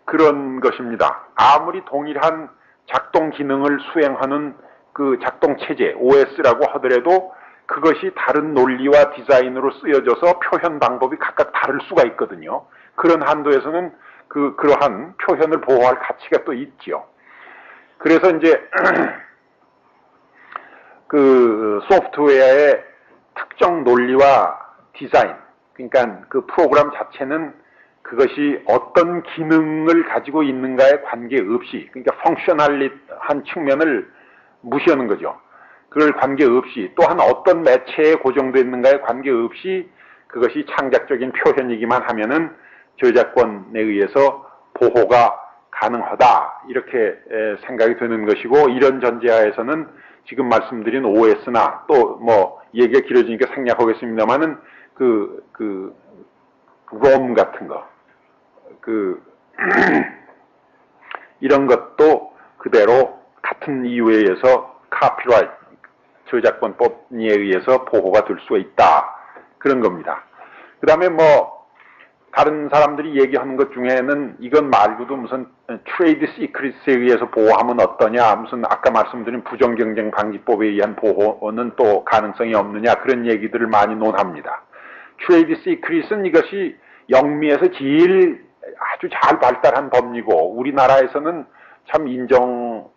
그런 것입니다. 아무리 동일한 작동 기능을 수행하는 그 작동 체제, OS라고 하더라도 그것이 다른 논리와 디자인으로 쓰여져서 표현 방법이 각각 다를 수가 있거든요. 그런 한도에서는 그러한 표현을 보호할 가치가 또 있지요. 그래서 이제 그 소프트웨어의 특정 논리와 디자인, 그러니까 그 프로그램 자체는 그것이 어떤 기능을 가지고 있는가에 관계없이, 그러니까 펑셔널한 측면을 무시하는 거죠. 그걸 관계없이, 또한 어떤 매체에 고정되어 있는가에 관계없이 그것이 창작적인 표현이기만 하면은 저작권에 의해서 보호가 가능하다, 이렇게 생각이 드는 것이고, 이런 전제하에서는 지금 말씀드린 OS나 또 뭐 얘기가 길어지니까 생략하겠습니다만은 롬 같은 거, 이런 것도 그대로 같은 이유에 의해서 카피라이트, 저작권법에 의해서 보호가 될 수 있다. 그런 겁니다. 그 다음에 뭐 다른 사람들이 얘기하는 것 중에는 이건 말고도 무슨 트레이드 시크릿에 의해서 보호하면 어떠냐, 무슨 아까 말씀드린 부정경쟁 방지법에 의한 보호는 또 가능성이 없느냐, 그런 얘기들을 많이 논합니다. 트레이드 시크릿은 이것이 영미에서 제일 아주 잘 발달한 법리고, 우리나라에서는 참 인정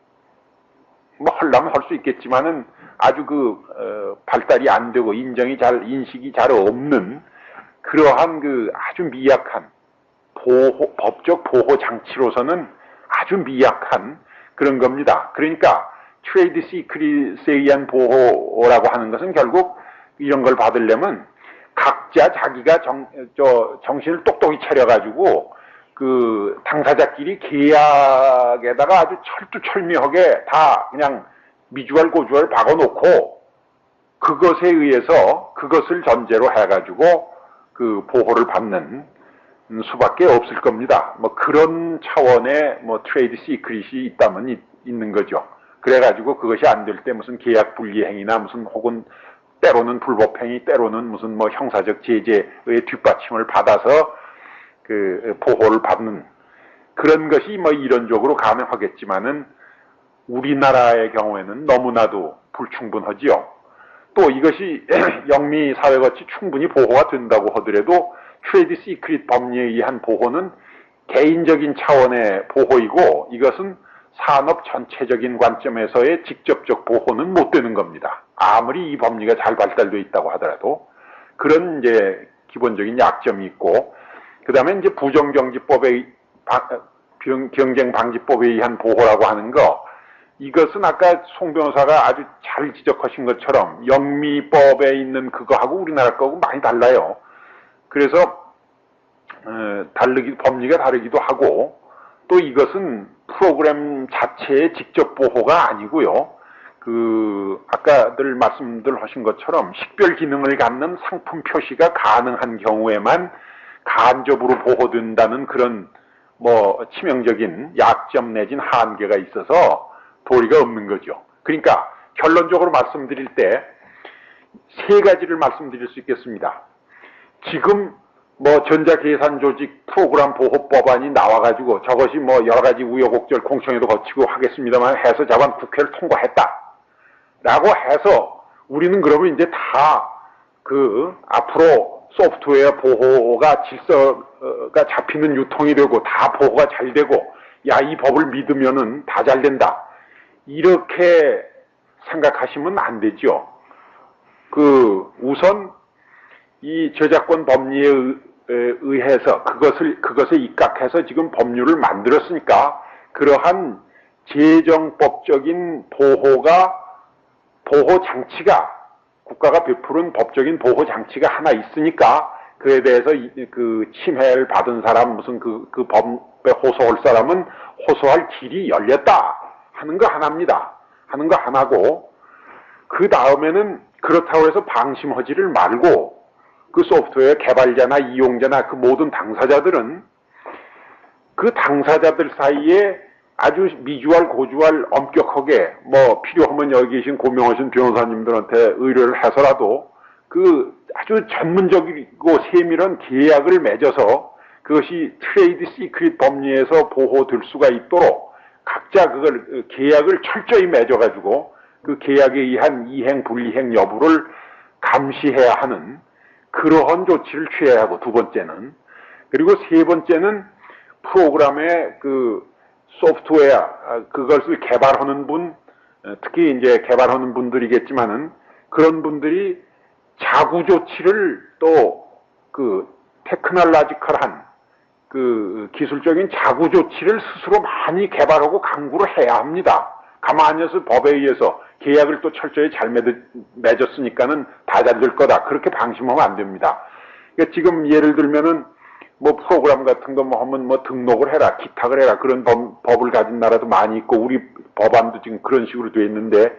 뭐 하려면 할 수 있겠지만은 아주 발달이 안 되고 인식이 잘 없는 그러한 아주 미약한 법적 보호 장치로서는 아주 미약한 그런 겁니다. 그러니까 트레이드 시크릿에 의한 보호라고 하는 것은 결국 이런 걸 받으려면 각자 자기가 정신을 똑똑히 차려가지고 당사자끼리 계약에다가 아주 철두철미하게 다 그냥 미주알 고주알 박아놓고 그것에 의해서 그것을 전제로 해가지고 보호를 받는 수밖에 없을 겁니다. 뭐 그런 차원의 뭐 트레이드 시크릿이 있다면 있는 거죠. 그래가지고 그것이 안 될 때 무슨 계약 불이행이나 무슨 혹은 때로는 불법행위, 때로는 무슨 뭐 형사적 제재의 뒷받침을 받아서 보호를 받는 그런 것이 뭐 이론적으로 가능하겠지만은 우리나라의 경우에는 너무나도 불충분하지요. 또 이것이 영미 사회같이 충분히 보호가 된다고 하더라도 트레이드 시크릿 법리에 의한 보호는 개인적인 차원의 보호이고 이것은 산업 전체적인 관점에서의 직접적 보호는 못 되는 겁니다. 아무리 이 법리가 잘 발달되어 있다고 하더라도 그런 이제 기본적인 약점이 있고, 그 다음에 이제 경쟁방지법에 의한 보호라고 하는 거, 이것은 아까 송 변호사가 아주 잘 지적하신 것처럼 영미법에 있는 그거하고 우리나라 거하고 많이 달라요. 그래서 법리가 다르기도 하고, 또 이것은 프로그램 자체의 직접 보호가 아니고요. 아까들 말씀들 하신 것처럼 식별 기능을 갖는 상품 표시가 가능한 경우에만 간접으로 보호된다는 그런 뭐 치명적인 약점 내진 한계가 있어서 도리가 없는 거죠. 그러니까 결론적으로 말씀드릴 때 세 가지를 말씀드릴 수 있겠습니다. 지금 뭐 전자계산조직 프로그램 보호법안이 나와가지고 저것이 뭐 여러 가지 우여곡절 공청회도 거치고 하겠습니다만 해서 자관 국회를 통과했다 라고 해서 우리는 그러면 이제 다 앞으로 소프트웨어 보호가 질서가 잡히는 유통이 되고 다 보호가 잘 되고 야, 이 법을 믿으면은 다 잘 된다 이렇게 생각하시면 안 되죠. 우선 이 저작권 법리에 의해서 그것에 입각해서 지금 법률을 만들었으니까 그러한 재정법적인 보호 장치가 국가가 베푸는 법적인 보호 장치가 하나 있으니까 그에 대해서 침해를 받은 사람 무슨 그 법에 호소할 사람은 호소할 길이 열렸다 하는 거 하나입니다. 하는 거 하나고, 그 다음에는 그렇다고 해서 방심하지를 말고 그 소프트웨어 개발자나 이용자나 그 모든 당사자들은 그 당사자들 사이에 아주 미주알 고주알 엄격하게 뭐 필요하면 여기 계신 고명하신 변호사님들한테 의뢰를 해서라도 아주 전문적이고 세밀한 계약을 맺어서 그것이 트레이드 시크릿 법리에서 보호될 수가 있도록 각자 그걸 계약을 철저히 맺어가지고 그 계약에 의한 이행 불이행 여부를 감시해야 하는 그러한 조치를 취해야 하고, 두 번째는, 그리고 세 번째는 프로그램의 소프트웨어 그것을 개발하는 분, 특히 이제 개발하는 분들이겠지만은 그런 분들이 자구 조치를 또 테크놀로지컬한 기술적인 자구 조치를 스스로 많이 개발하고 강구를 해야 합니다. 가만히 있어서 법에 의해서 계약을 또 철저히 잘 맺었으니까는 다 잘 될 거다 그렇게 방심하면 안 됩니다. 그러니까 지금 예를 들면은 뭐 프로그램 같은 거 뭐 하면 뭐 등록을 해라, 기탁을 해라 그런 법을 가진 나라도 많이 있고 우리 법안도 지금 그런 식으로 돼 있는데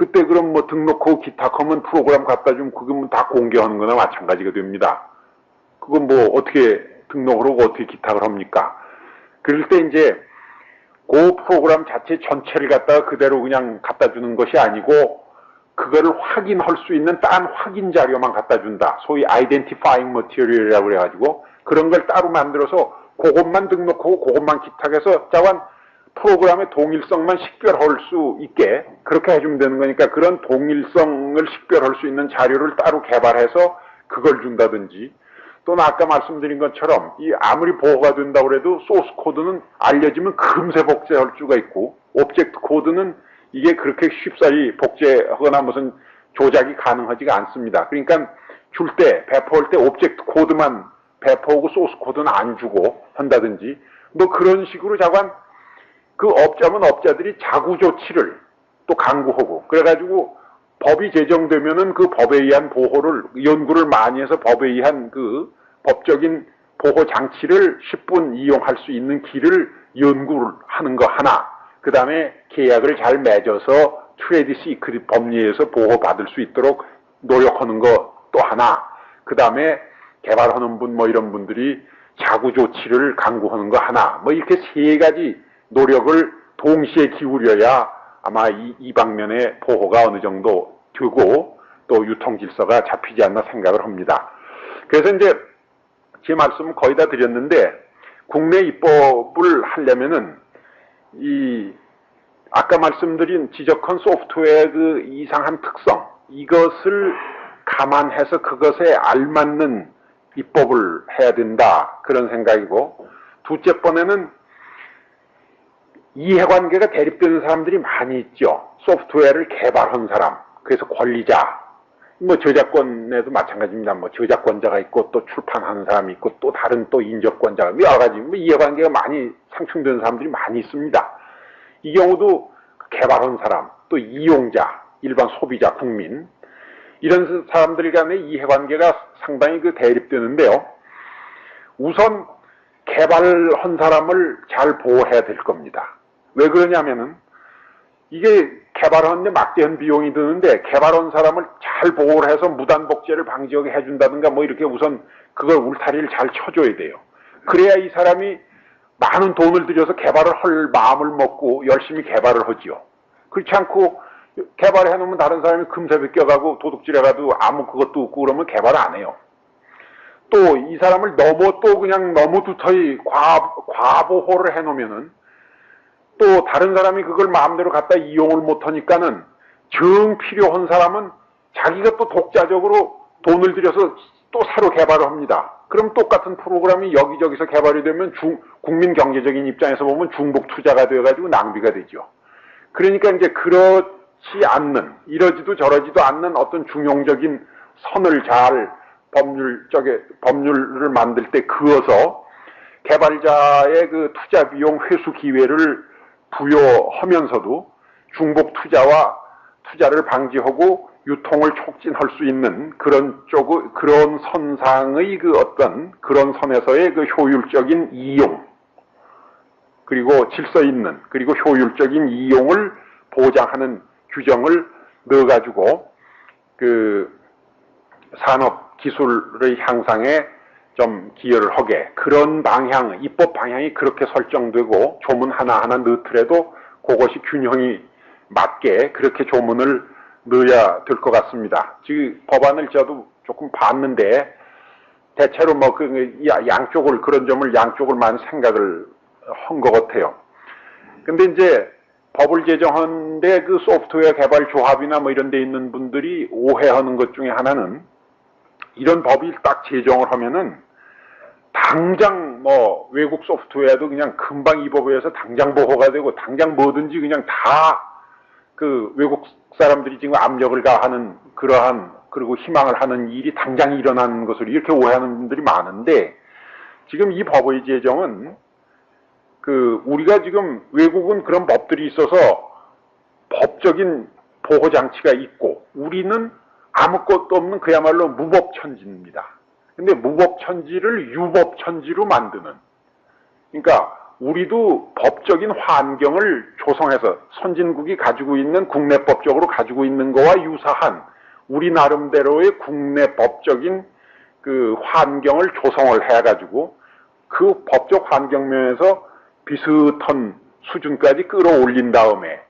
그때 그럼 뭐 등록하고 기탁하면 프로그램 갖다 주면 그건 다 공개하는 거나 마찬가지가 됩니다. 그건 뭐 어떻게 등록을 하고 어떻게 기탁을 합니까? 그럴 때 이제 그 프로그램 자체 전체를 갖다가 그대로 그냥 갖다 주는 것이 아니고 그거를 확인할 수 있는 딴 확인 자료만 갖다 준다. 소위 identifying material이라고 그래가지고 그런 걸 따로 만들어서 그것만 등록하고 그것만 기탁해서 자관 프로그램의 동일성만 식별할 수 있게 그렇게 해주면 되는 거니까 그런 동일성을 식별할 수 있는 자료를 따로 개발해서 그걸 준다든지 또는 아까 말씀드린 것처럼 이 아무리 보호가 된다고 해도 소스 코드는 알려지면 금세 복제할 수가 있고 오브젝트 코드는 이게 그렇게 쉽사리 복제하거나 무슨 조작이 가능하지가 않습니다. 그러니까 줄 때 배포할 때 오브젝트 코드만 배포하고 소스 코드는 안 주고 한다든지 뭐 그런 식으로 자관 그 업자면 업자들이 자구 조치를 또 강구하고 그래가지고 법이 제정되면은 그 법에 의한 보호를 연구를 많이 해서 법에 의한 그 법적인 보호 장치를 10분 이용할 수 있는 길을 연구를 하는 거 하나 그 다음에 계약을 잘 맺어서 트레이드 시크릿 법리에서 보호받을 수 있도록 노력하는 거 또 하나 그 다음에 개발하는 분 뭐 이런 분들이 자구 조치를 강구하는 거 하나 뭐 이렇게 세 가지 노력을 동시에 기울여야 아마 이 방면의 보호가 어느 정도 되고 또 유통 질서가 잡히지 않나 생각을 합니다. 그래서 이제 제 말씀은 거의 다 드렸는데 국내 입법을 하려면은 이 아까 말씀드린 지적한 소프트웨어의 그 이상한 특성 이것을 감안해서 그것에 알맞는 입법을 해야 된다 그런 생각이고 둘째 번에는 이해관계가 대립되는 사람들이 많이 있죠. 소프트웨어를 개발한 사람 그래서 권리자 뭐 저작권에도 마찬가지입니다. 뭐 저작권자가 있고 또 출판하는 사람이 있고 또 다른 또 인접권자가 여러 가지 뭐 이해관계가 많이 상충되는 사람들이 많이 있습니다. 이 경우도 개발한 사람 또 이용자 일반 소비자 국민 이런 사람들 간의 이해관계가 상당히 그 대립되는데요. 우선 개발한 사람을 잘 보호해야 될 겁니다. 왜 그러냐면은 이게 개발하는데 막대한 비용이 드는데 개발한 사람을 잘 보호를 해서 무단복제를 방지하게 해준다든가 뭐 이렇게 우선 그걸 울타리를 잘 쳐줘야 돼요. 그래야 이 사람이 많은 돈을 들여서 개발을 할 마음을 먹고 열심히 개발을 하지요. 그렇지 않고 개발해 놓으면 다른 사람이 금세 베껴가고 도둑질해가도 아무 그것도 없고 그러면 개발 안 해요. 또 이 사람을 너무 두터이 과보호를 해 놓으면은 또 다른 사람이 그걸 마음대로 갖다 이용을 못 하니까는 정 필요한 사람은 자기가 또 독자적으로 돈을 들여서 또 새로 개발을 합니다. 그럼 똑같은 프로그램이 여기저기서 개발이 되면 국민 경제적인 입장에서 보면 중복 투자가 되어가지고 낭비가 되죠. 그러니까 이제 그렇지 않는, 이러지도 저러지도 않는 어떤 중용적인 선을 잘 법률을 만들 때 그어서 개발자의 그 투자 비용 회수 기회를 부여하면서도 중복 투자와 투자를 방지하고 유통을 촉진할 수 있는 그런 선상의 그 어떤 그런 선에서의 그 효율적인 이용 그리고 질서 있는 그리고 효율적인 이용을 보장하는 규정을 넣어가지고 그 산업 기술의 향상에 좀 기여를 하게 그런 방향, 입법 방향이 그렇게 설정되고 조문 하나하나 넣더라도 그것이 균형이 맞게 그렇게 조문을 넣어야 될 것 같습니다. 지금 법안을 저도 조금 봤는데 대체로 뭐 그 양쪽을 그런 점을 양쪽을 많이 생각을 한 것 같아요. 근데 이제 법을 제정하는데 그 소프트웨어 개발 조합이나 뭐 이런 데 있는 분들이 오해하는 것 중에 하나는 이런 법이 딱 제정을 하면은 당장 뭐 외국 소프트웨어도 그냥 금방 이 법에 의해서 당장 보호가 되고 당장 뭐든지 그냥 다 그 외국 사람들이 지금 압력을 가하는 그러한 그리고 희망을 하는 일이 당장 일어나는 것을 이렇게 오해하는 분들이 많은데 지금 이 법의 제정은 그 우리가 지금 외국은 그런 법들이 있어서 법적인 보호 장치가 있고 우리는 아무것도 없는 그야말로 무법천지입니다. 근데 무법천지를 유법천지로 만드는 그러니까 우리도 법적인 환경을 조성해서 선진국이 가지고 있는 국내법적으로 가지고 있는 거와 유사한 우리 나름대로의 국내 법적인 그 환경을 조성을 해가지고 그 법적 환경면에서 비슷한 수준까지 끌어올린 다음에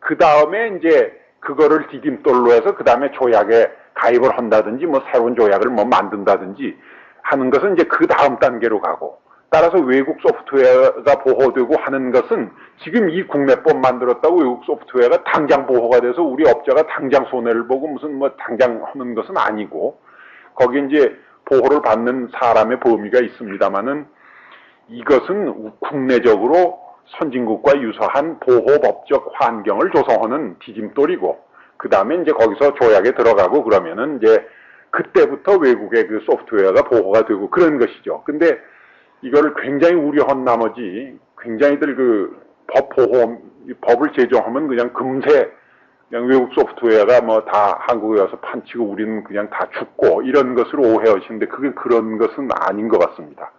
그 다음에 이제 그거를 디딤돌로 해서 그 다음에 조약에 가입을 한다든지 뭐 새로운 조약을 뭐 만든다든지 하는 것은 이제 그 다음 단계로 가고, 따라서 외국 소프트웨어가 보호되고 하는 것은 지금 이 국내법 만들었다고 외국 소프트웨어가 당장 보호가 돼서 우리 업자가 당장 손해를 보고 무슨 뭐 당장 하는 것은 아니고, 거기 이제 보호를 받는 사람의 범위가 있습니다만은 이것은 국내적으로 선진국과 유사한 보호법적 환경을 조성하는 디딤돌이고, 그 다음에 이제 거기서 조약에 들어가고 그러면은 이제 그때부터 외국의 그 소프트웨어가 보호가 되고 그런 것이죠. 근데 이거를 굉장히 우려한 나머지 굉장히들 그 법을 제정하면 그냥 금세 그냥 외국 소프트웨어가 뭐 다 한국에 와서 판치고 우리는 그냥 다 죽고 이런 것으로 오해하시는데 그게 그런 것은 아닌 것 같습니다.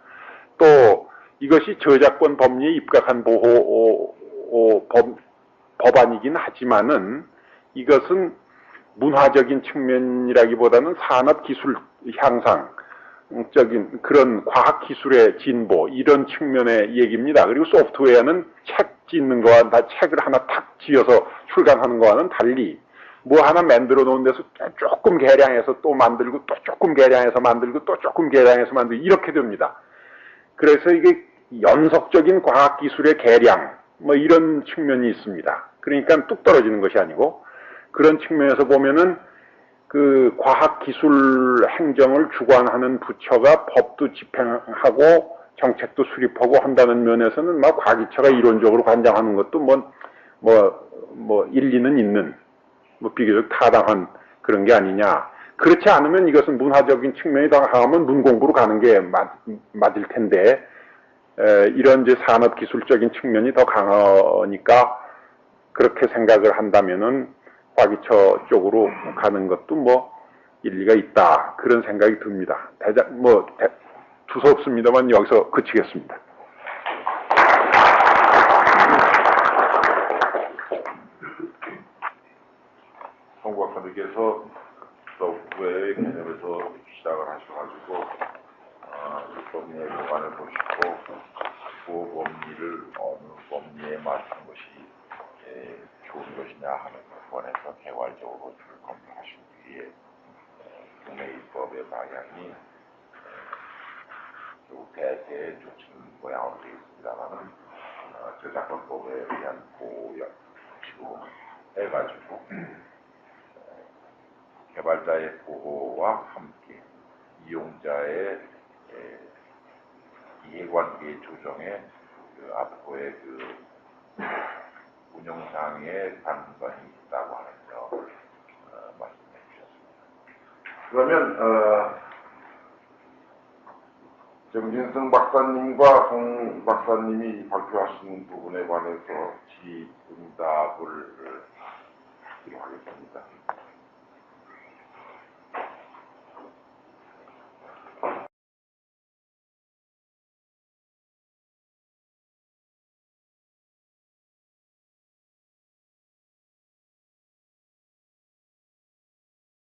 또 이것이 저작권 법리에 입각한 법안이긴 하지만은 이것은 문화적인 측면이라기보다는 산업기술 향상적인 그런 과학기술의 진보 이런 측면의 얘기입니다. 그리고 소프트웨어는 책 짓는 거와 다 책을 하나 탁 지어서 출간하는 거와는 달리 뭐 하나 만들어 놓은 데서 조금 개량해서 또 만들고 또 조금 개량해서 만들고 또 조금 개량해서 만들고 이렇게 됩니다. 그래서 이게 연속적인 과학기술의 개량 뭐 이런 측면이 있습니다. 그러니까 뚝 떨어지는 것이 아니고 그런 측면에서 보면은 그 과학기술 행정을 주관하는 부처가 법도 집행하고 정책도 수립하고 한다는 면에서는 막 과기처가 이론적으로 관장하는 것도 뭐 일리는 있는 뭐 비교적 타당한 그런 게 아니냐. 그렇지 않으면 이것은 문화적인 측면이 더 강하면 문공부로 가는 게 맞을 텐데 이런 이제 산업기술적인 측면이 더 강하니까 그렇게 생각을 한다면은 과기처 쪽으로 가는 것도 뭐 일리가 있다 그런 생각이 듭니다. 두서없습니다만 여기서 그치겠습니다. 송 박사님께서 소프트웨어의 개념에서 시작을 하셔가지고 법리의 보관을 보시고 그 법리를 어느 법리에 맞춘 것이 좋은 것이냐 하는 부분에서 개괄적으로 쭉 검토하신 뒤에 국내 입법의 방향이 결국 대세에 쫓기는 모양으로 되어 있습니다만은 저작권법에 의한 보호치고 해가지고 개발자의 보호와 함께 이용자의 이해관계 조정에 앞으로의 그 운영상의 가능성이 있다고 하는 점 말씀해 주셨습니다. 그러면 정진승 박사님과 송 박사님이 발표하신 부분에 관해서 질의응답을 하기로 하겠습니다.